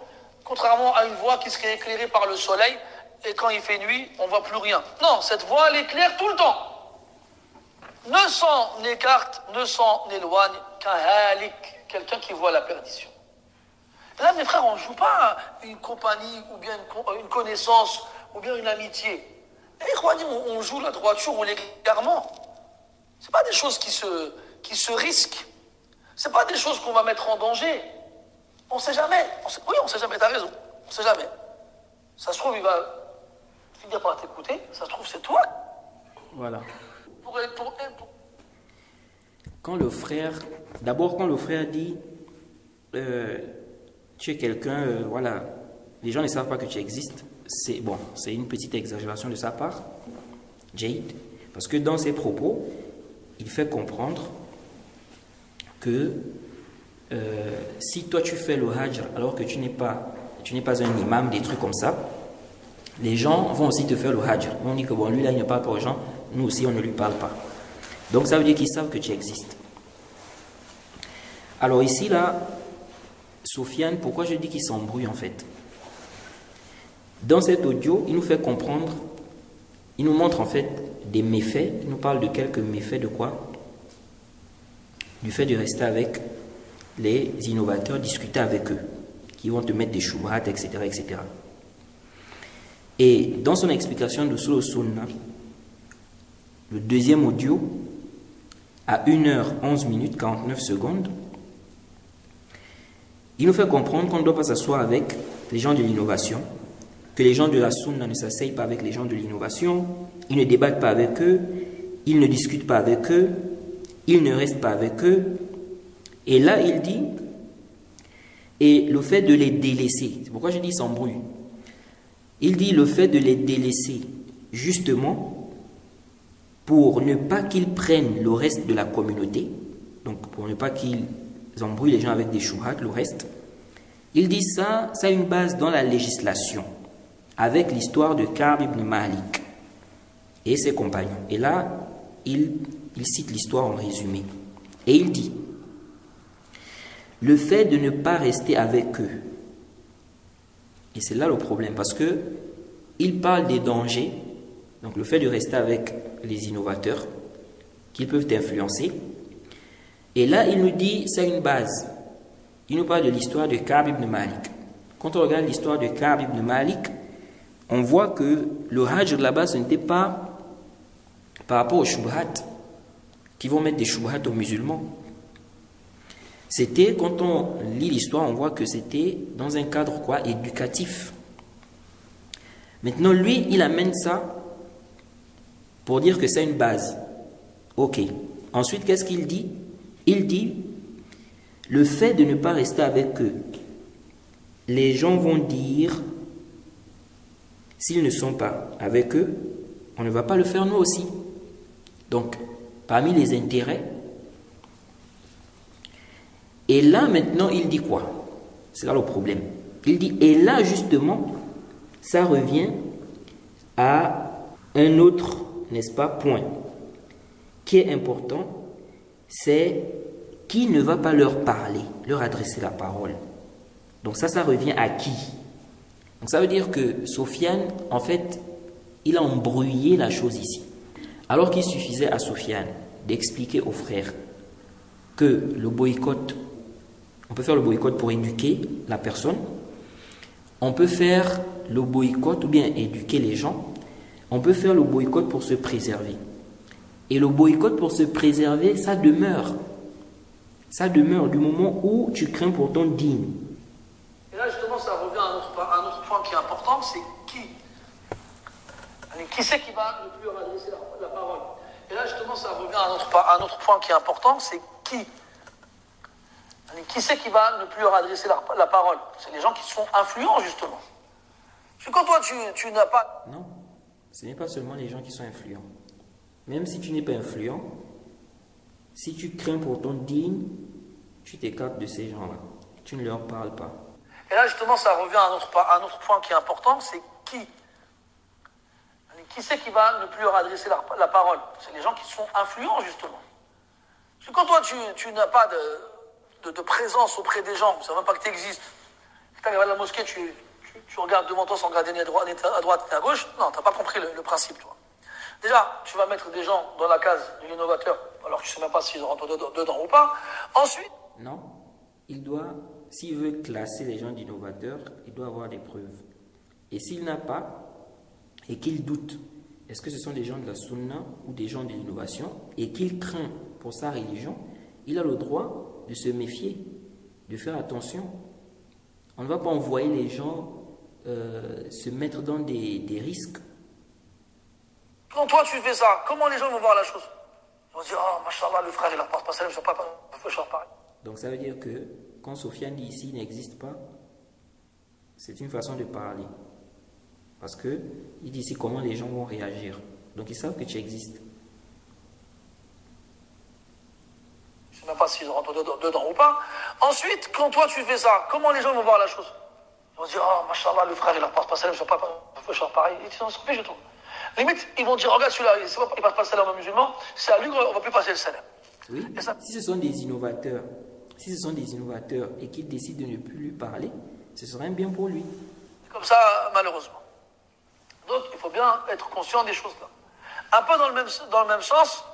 contrairement à une voie qui serait éclairée par le soleil et quand il fait nuit, on ne voit plus rien. Non, cette voie elle est claire tout le temps. Ne s'en écarte, ne s'en éloigne qu'un halik, quelqu'un qui voit la perdition. Là, mes frères, on ne joue pas une compagnie, ou bien une connaissance, ou bien une amitié. Et on joue la droiture ou l'égarement. Ce pas des choses qui se risquent. Ce pas des choses qu'on va mettre en danger. On ne sait jamais. Oui, on ne sait jamais, tu as raison. On ne sait jamais. Ça se trouve, il va finir par t'écouter. Ça se trouve, c'est toi. Voilà. Quand le frère dit... tu es quelqu'un, voilà, les gens ne savent pas que tu existes. C'est bon, c'est une petite exagération de sa part, Jade, parce que dans ses propos, il fait comprendre que si toi tu fais le hajj alors que tu n'es pas un imam, des trucs comme ça, les gens vont aussi te faire le hajj. On dit que bon, lui là il ne parle pas aux gens, nous aussi on ne lui parle pas. Donc ça veut dire qu'ils savent que tu existes. Alors ici là, Sofiane, pourquoi je dis qu'il s'embrouille en fait? Dans cet audio, il nous fait comprendre, il nous montre en fait des méfaits, il nous parle de quelques méfaits de quoi? Du fait de rester avec les innovateurs, discuter avec eux, qui vont te mettre des choubrat, etc., etc. Et dans son explication de Usul Sunna, le deuxième audio, à 1h11 49 secondes, il nous fait comprendre qu'on ne doit pas s'asseoir avec les gens de l'innovation, que les gens de la Sunna ne s'asseyent pas avec les gens de l'innovation, ils ne débattent pas avec eux, ils ne discutent pas avec eux, ils ne restent pas avec eux. Et là, il dit, et le fait de les délaisser, c'est pourquoi je dis s'embrouille. Il dit le fait de les délaisser, justement, pour ne pas qu'ils prennent le reste de la communauté, donc pour ne pas qu'ils embrouillent les gens avec des choubhat, le reste. Il dit ça a une base dans la législation, avec l'histoire de Ka'b ibn Malik et ses compagnons. Et là, il cite l'histoire en résumé. Et il dit, le fait de ne pas rester avec eux, et c'est là le problème, parce que il parle des dangers, donc le fait de rester avec les innovateurs, qui peuvent influencer. Et là, il nous dit, c'est une base. Il nous parle de l'histoire de Ka'b ibn Malik. Quand on regarde l'histoire de Ka'b ibn Malik, on voit que le hajj là-bas, ce n'était pas par rapport aux shubhat, qui vont mettre des shubhat aux musulmans. C'était, quand on lit l'histoire, on voit que c'était dans un cadre quoi, éducatif. Maintenant, lui, il amène ça pour dire que c'est une base. Ok. Ensuite, qu'est-ce qu'il dit? Il dit, le fait de ne pas rester avec eux, les gens vont dire, s'ils ne sont pas avec eux, on ne va pas le faire nous aussi. Donc, parmi les intérêts, et là maintenant, il dit quoi? C'est là le problème. Il dit, et là justement, ça revient à un autre, n'est-ce pas, point qui est important, c'est qui ne va pas leur parler, leur adresser la parole. Donc ça revient à qui? Donc ça veut dire que Sofiane, en fait, il a embrouillé la chose ici. Alors qu'il suffisait à Sofiane d'expliquer aux frères que le boycott, on peut faire le boycott pour éduquer la personne, on peut faire le boycott ou bien éduquer les gens, on peut faire le boycott pour se préserver. Et le boycott pour se préserver, ça demeure. Ça demeure du moment où tu crains pour ton dîme. Et là, justement, ça revient à un autre point qui est important, c'est qui? Qui c'est qui va ne plus leur adresser la parole? Et là, justement, ça revient à un autre point qui est important, c'est qui? Qui c'est qui va ne plus leur adresser la parole? C'est les gens qui sont influents, justement. Parce que quand toi, tu n'as pas... Non, ce n'est pas seulement les gens qui sont influents. Même si tu n'es pas influent, si tu crains pour ton digne, tu t'écartes de ces gens-là. Tu ne leur parles pas. Et là, justement, ça revient à un autre point qui est important, c'est qui? Qui c'est qui va ne plus leur adresser la parole? C'est les gens qui sont influents, justement. Parce que quand toi, tu n'as pas de présence auprès des gens, ça ne veut même pas que tu existes. Tu arrives à la mosquée, tu regardes devant toi sans regarder ni à droite ni à gauche. Non, tu n'as pas compris le principe, toi. Déjà, tu vas mettre des gens dans la case de l'innovateur, alors que tu ne sais même pas s'ils rentrent dedans ou pas. Ensuite... Non, il doit, s'il veut classer les gens d'innovateurs, il doit avoir des preuves. Et s'il n'a pas, et qu'il doute, est-ce que ce sont des gens de la sunna ou des gens de l'innovation, et qu'il craint pour sa religion, il a le droit de se méfier, de faire attention. On ne va pas envoyer les gens se mettre dans des risques. Quand toi tu fais ça, comment les gens vont voir la chose? Ils vont se dire, oh, machallah, le frère il apporte pas ça, je ne pas pareil. Donc ça veut dire que quand Sofiane dit ici n'existe pas, c'est une façon de parler. Parce que il dit ici comment les gens vont réagir. Donc ils savent que tu existes. Je ne sais même pas s'ils rentrent dedans ou pas. Ensuite, quand toi tu fais ça, comment les gens vont voir la chose? Ils vont se dire, oh, machallah, le frère il apporte pas ça, je ne pas pareil. Ils s'en fichent de tout. Limite, ils vont dire, regarde celui-là, il ne passe pas le salam aux musulmans, c'est à lui qu'on ne va plus passer le salam. Oui, ça... si ce sont des innovateurs, et qu'ils décident de ne plus lui parler, ce serait un bien pour lui. C'est comme ça, malheureusement. Donc, il faut bien être conscient des choses-là. Un peu dans le même sens,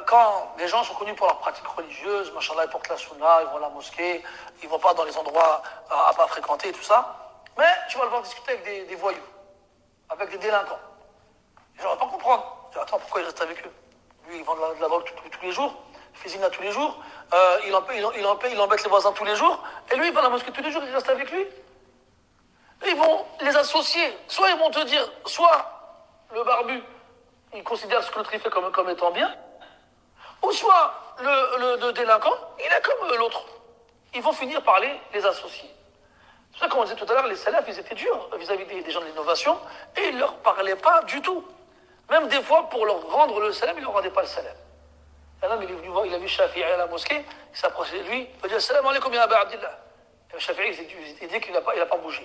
quand les gens sont connus pour leur pratique religieuse, machallah, ils portent la sunna, ils vont à la mosquée, ils ne vont pas dans les endroits à pas fréquenter et tout ça, mais tu vas le voir discuter avec des voyous, avec des délinquants. Les gens ne vont pas comprendre. Attends, pourquoi il reste avec eux? Lui, il vend de la drogue tous les jours, il fait zina tous les jours, il embête les voisins tous les jours, et lui, il va à la mosquée tous les jours, il reste avec lui. Ils vont les associer. Soit ils vont te dire, soit le barbu, il considère ce que l'autre fait comme étant bien, ou soit le délinquant, il est comme l'autre. Ils vont finir par les associer. C'est pour ça qu'on disait tout à l'heure, les salafs, ils étaient durs vis-à-vis des gens de l'innovation, et ils ne leur parlaient pas du tout. Même des fois, pour leur rendre le salam, ils ne leur rendaient pas le salam. Un homme, il est venu voir, il a vu Shafi'i à la mosquée, il s'approchait de lui, il a dit, salam alaikum ya Aba Abdillah. Et Shafi'i, il dit qu'il n'a pas bougé.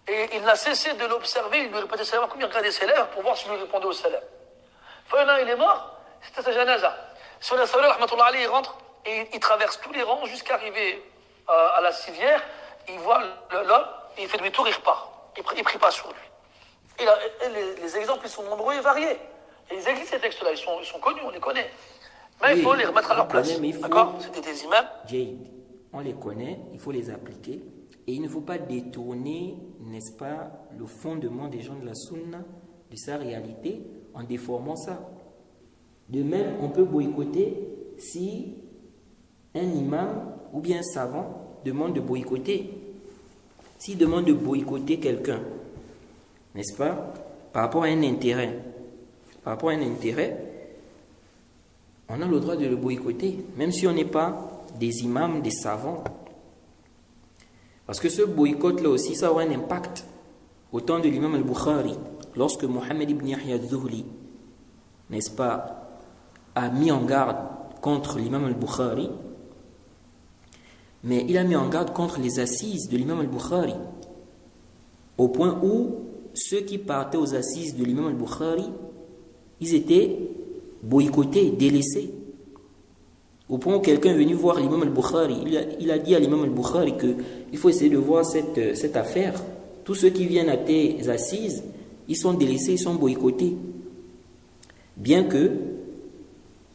Et il n'a cessé de l'observer, il lui répétait salam alaikum, il regardait ses lèvres pour voir si lui répondait au salam. Finalement, il est mort, c'était sa janaza. Sur Saoula, rahmatullah alayhi, il rentre et il traverse tous les rangs jusqu'à arriver à la civière. Il voit l'homme, il fait demi-tour, il repart. Il ne prie pas sur lui. Et les exemples, ils sont nombreux et variés. Et ils existent, ces textes-là, ils sont connus, on les connaît. Mais oui, il faut les remettre à leur place. D'accord? C'était des imams. Jade, on les connaît, il faut les appliquer. Et il ne faut pas détourner, n'est-ce pas, le fondement des gens de la sunna, de sa réalité, en déformant ça. De même, on peut boycotter si un imam ou bien un savant demande de boycotter, s'il demande de boycotter quelqu'un, n'est-ce pas, par rapport à un intérêt, on a le droit de le boycotter, même si on n'est pas des imams, des savants. Parce que ce boycott-là aussi, ça aura un impact. Au temps de l'imam al-Bukhari, lorsque Mohammed ibn Yahya al-Zuhli, n'est-ce pas, a mis en garde contre l'imam al-Bukhari, mais il a mis en garde contre les assises de l'imam al-Bukhari, au point où ceux qui partaient aux assises de l'imam al-Bukhari, ils étaient boycottés, délaissés. Au point où quelqu'un est venu voir l'imam al-Bukhari, il a dit à l'imam al-Bukhari qu'il faut essayer de voir cette affaire. Tous ceux qui viennent à tes assises, ils sont délaissés, ils sont boycottés. Bien que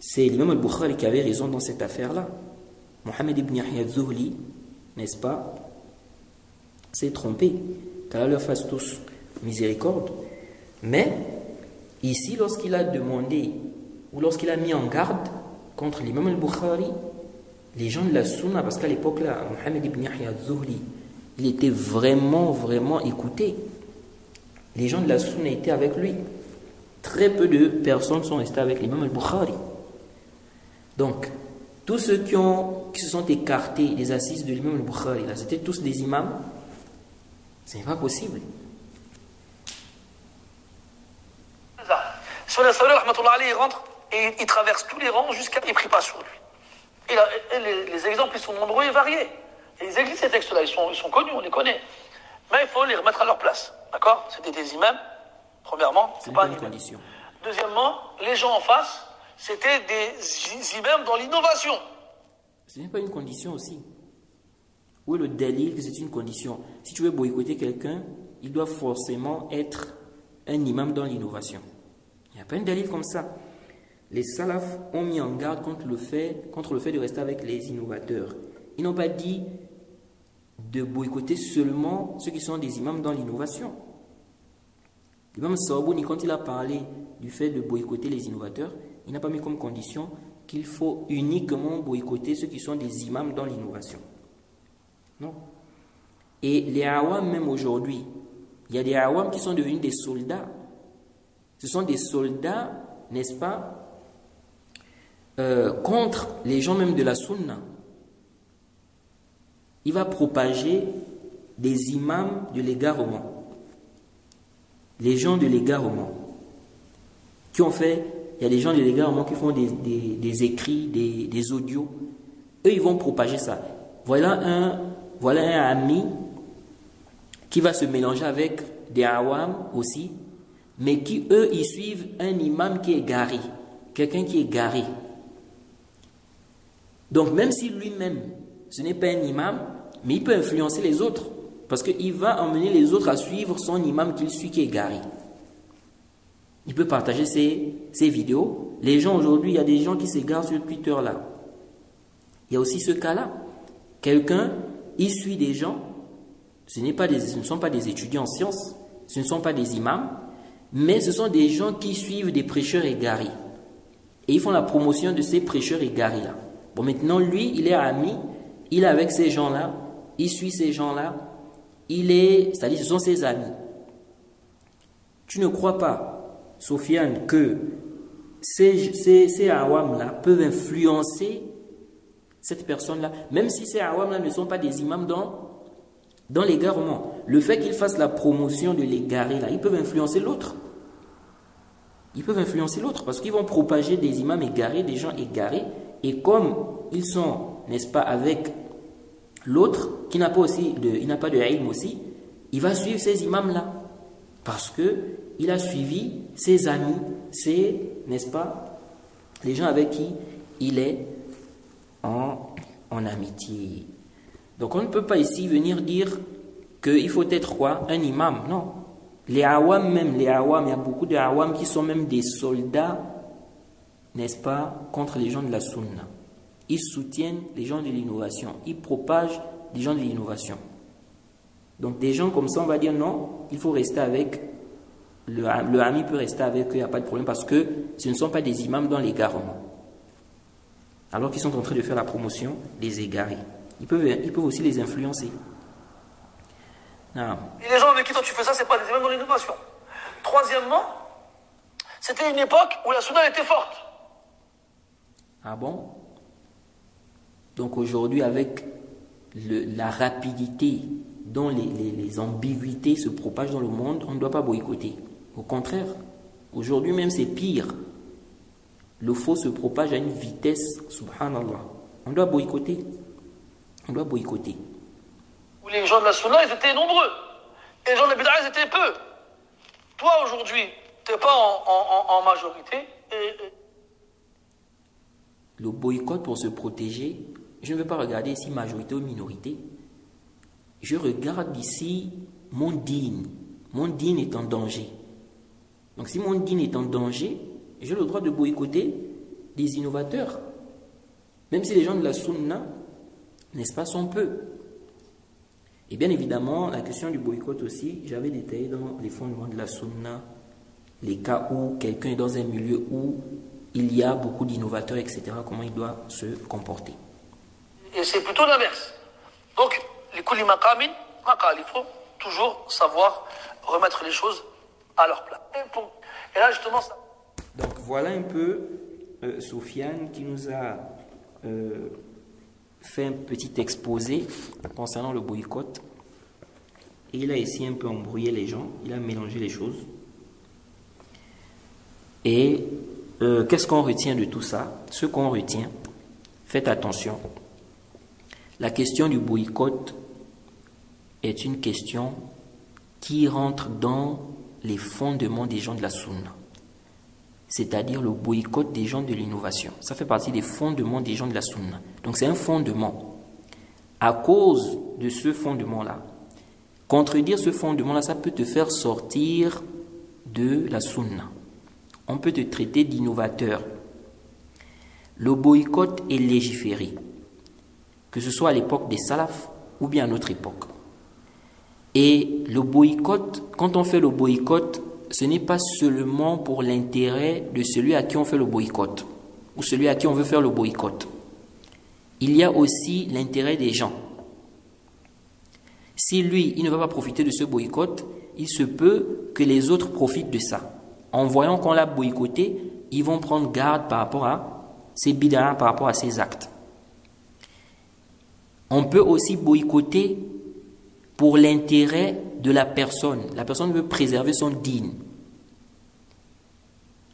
c'est l'imam al-Bukhari qui avait raison dans cette affaire-là. Mohammed ibn Yahya al-Zuhli, n'est-ce pas, s'est trompé. Qu'Allah leur fasse tous miséricorde. Mais ici, lorsqu'il a demandé ou lorsqu'il a mis en garde contre l'imam al-Bukhari, les gens de la Sunna, parce qu'à l'époque là, Mohammed ibn Yahya al-Zuhli, il était vraiment écouté. Les gens de la Sunna étaient avec lui. Très peu de personnes sont restées avec l'imam al-Bukhari. Donc, tous ceux qui se sont écartés des assises de l'imam al-Bukhari, là, c'était tous des imams. Ce n'est pas possible. Souhain Saouli, il rentre et il traverse tous les rangs jusqu'à qu'il ne prie pas sur lui. Et les exemples, ils sont nombreux et variés. Et ils existent, ces textes-là, ils sont connus, on les connaît. Mais il faut les remettre à leur place. D'accord? C'était des imams, premièrement. C'est pas une condition. Deuxièmement, les gens en face, c'était des imams dans l'innovation. Ce n'est pas une condition aussi. Où est le dalil que c'est une condition? Si tu veux boycotter quelqu'un, il doit forcément être un imam dans l'innovation. Il n'y a pas un dalil comme ça. Les salafs ont mis en garde contre le fait de rester avec les innovateurs. Ils n'ont pas dit de boycotter seulement ceux qui sont des imams dans l'innovation. L'imam Saouni, quand il a parlé du fait de boycotter les innovateurs, il n'a pas mis comme condition qu'il faut uniquement boycotter ceux qui sont des imams dans l'innovation. Non. Et les awam, même aujourd'hui, il y a des awam qui sont devenus des soldats. Ce sont des soldats, n'est-ce pas, contre les gens même de la sunna. Il va propager des imams de l'égarement. Les gens de l'égarement qui ont fait, il y a des gens de l'égarement qui font des écrits, des audios. Eux, ils vont propager ça. Voilà un ami qui va se mélanger avec des awam aussi, mais qui, eux, ils suivent un imam qui est garé. Quelqu'un qui est garé. Donc, même si lui-même, ce n'est pas un imam, mais il peut influencer les autres. Parce qu'il va emmener les autres à suivre son imam qu'il suit qui est garé. Il peut partager ses vidéos. Les gens aujourd'hui, il y a des gens qui s'égarent sur Twitter là. Il y a aussi ce cas-là. Quelqu'un, il suit des gens. Ce ne sont pas des étudiants en sciences. Ce ne sont pas des imams. Mais ce sont des gens qui suivent des prêcheurs égarés. Et ils font la promotion de ces prêcheurs égarés là. Bon, maintenant, lui, il est ami. Il est avec ces gens-là. Il suit ces gens-là. C'est-à-dire, ce sont ses amis. Tu ne crois pas, Sofiane, que ces awam-là peuvent influencer cette personne-là, même si ces awam-là ne sont pas des imams dans l'égarement. Le fait qu'ils fassent la promotion de l'égaré, là, ils peuvent influencer l'autre. Ils peuvent influencer l'autre parce qu'ils vont propager des imams égarés, des gens égarés. Et comme ils sont, n'est-ce pas, avec l'autre qui n'a pas de ilm aussi, il va suivre ces imams-là. Parce qu'il a suivi ses amis, n'est-ce pas, les gens avec qui il est en amitié. Donc on ne peut pas ici venir dire qu'il faut être quoi? Un imam. Non. Les awam même, il y a beaucoup de awam qui sont même des soldats, n'est-ce pas, contre les gens de la sunna. Ils soutiennent les gens de l'innovation. Ils propagent les gens de l'innovation. Donc des gens comme ça, on va dire non, il faut rester avec, le ami peut rester avec eux, il n'y a pas de problème, parce que ce ne sont pas des imams dans l'égarement. alors qu'ils sont en train de faire la promotion des égarés. Ils peuvent aussi les influencer. Non. Et les gens avec qui toi tu fais ça, c'est pas des éléments dans l'innovation. Troisièmement, c'était une époque où la sunna était forte. Ah bon? Donc aujourd'hui, avec la rapidité dont les ambiguïtés se propagent dans le monde, on ne doit pas boycotter. Au contraire, aujourd'hui même c'est pire. Le faux se propage à une vitesse, subhanallah. On doit boycotter. On doit boycotter. Où les gens de la sunna, ils étaient nombreux. Et les gens de la bid'a, ils étaient peu. Toi, aujourd'hui, tu n'es pas en majorité. Le boycott pour se protéger, je ne veux pas regarder ici majorité ou minorité. Je regarde ici mon dîne. Mon dîne est en danger. Donc si mon dîne est en danger, j'ai le droit de boycotter des innovateurs. Même si les gens de la sunna, n'est-ce pas, sont peu. Et bien évidemment, la question du boycott aussi, j'avais détaillé dans les fondements de la sunna, les cas où quelqu'un est dans un milieu où il y a beaucoup d'innovateurs, etc., comment il doit se comporter. Et c'est plutôt l'inverse. Donc, les kulli maqamin, maqal, il faut toujours savoir remettre les choses à leur place. Et là, justement, ça... Donc, voilà un peu Sofiane qui nous a fait un petit exposé concernant le boycott. Et il a essayé un peu embrouiller les gens, il a mélangé les choses. Et qu'est-ce qu'on retient de tout ça? Ce qu'on retient, faites attention. La question du boycott est une question qui rentre dans les fondements des gens de la sunna. C'est-à-dire le boycott des gens de l'innovation. Ça fait partie des fondements des gens de la sunna. Donc c'est un fondement. À cause de ce fondement-là, contredire ce fondement-là, ça peut te faire sortir de la sunna. On peut te traiter d'innovateur. Le boycott est légiféré, que ce soit à l'époque des salafs ou bien à notre époque. Et le boycott, quand on fait le boycott, ce n'est pas seulement pour l'intérêt de celui à qui on fait le boycott ou celui à qui on veut faire le boycott. Il y a aussi l'intérêt des gens. Si lui, il ne va pas profiter de ce boycott, il se peut que les autres profitent de ça. En voyant qu'on l'a boycotté, ils vont prendre garde par rapport à ses bid'a, par rapport à ses actes. On peut aussi boycotter pour l'intérêt de la personne. La personne veut préserver son dîn.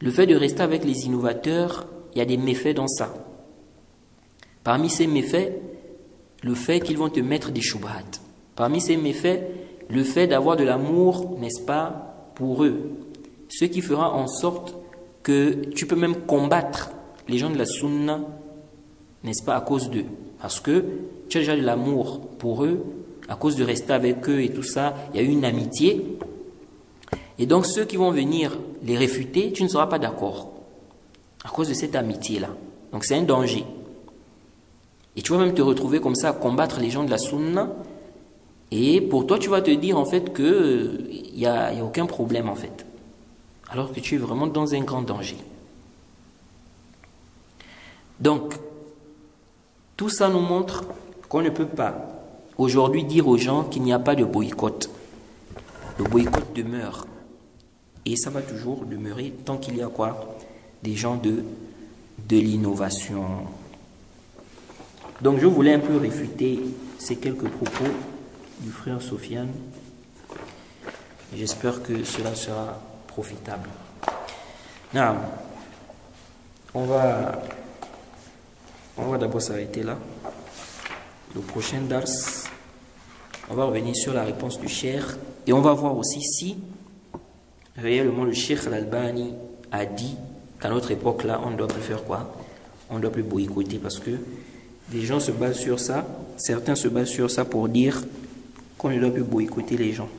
Le fait de rester avec les innovateurs, il y a des méfaits dans ça. Parmi ces méfaits, le fait qu'ils vont te mettre des shubhat. Parmi ces méfaits, le fait d'avoir de l'amour, n'est-ce pas, pour eux. Ce qui fera en sorte que tu peux même combattre les gens de la sunna, n'est-ce pas, à cause d'eux. Parce que tu as déjà de l'amour pour eux, à cause de rester avec eux et tout ça, il y a eu une amitié. Et donc ceux qui vont venir les réfuter, tu ne seras pas d'accord. À cause de cette amitié-là. Donc c'est un danger. Et tu vas même te retrouver comme ça à combattre les gens de la sunna. Et pour toi, tu vas te dire en fait qu'il n'y a aucun problème en fait. Alors que tu es vraiment dans un grand danger. Donc, tout ça nous montre qu'on ne peut pas aujourd'hui dire aux gens qu'il n'y a pas de boycott. Le boycott demeure. Et ça va toujours demeurer tant qu'il y a quoi? Des gens de l'innovation. Donc je voulais un peu réfuter ces quelques propos du frère Sofiane. J'espère que cela sera profitable. Non, on va d'abord s'arrêter là. Le prochain dars, on va revenir sur la réponse du cheikh et on va voir aussi si réellement le cheikh Al-Albani a dit qu'à notre époque là, on ne doit plus faire quoi? On ne doit plus boycotter parce que des gens se basent sur ça, certains se basent sur ça pour dire qu'on ne doit plus boycotter les gens.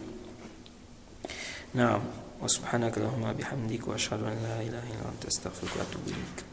Naam, wa subhanaka Allahumma bihamdik wa ashhadu an la ilaha illa anta astaghfiruka wa atubu ilayk.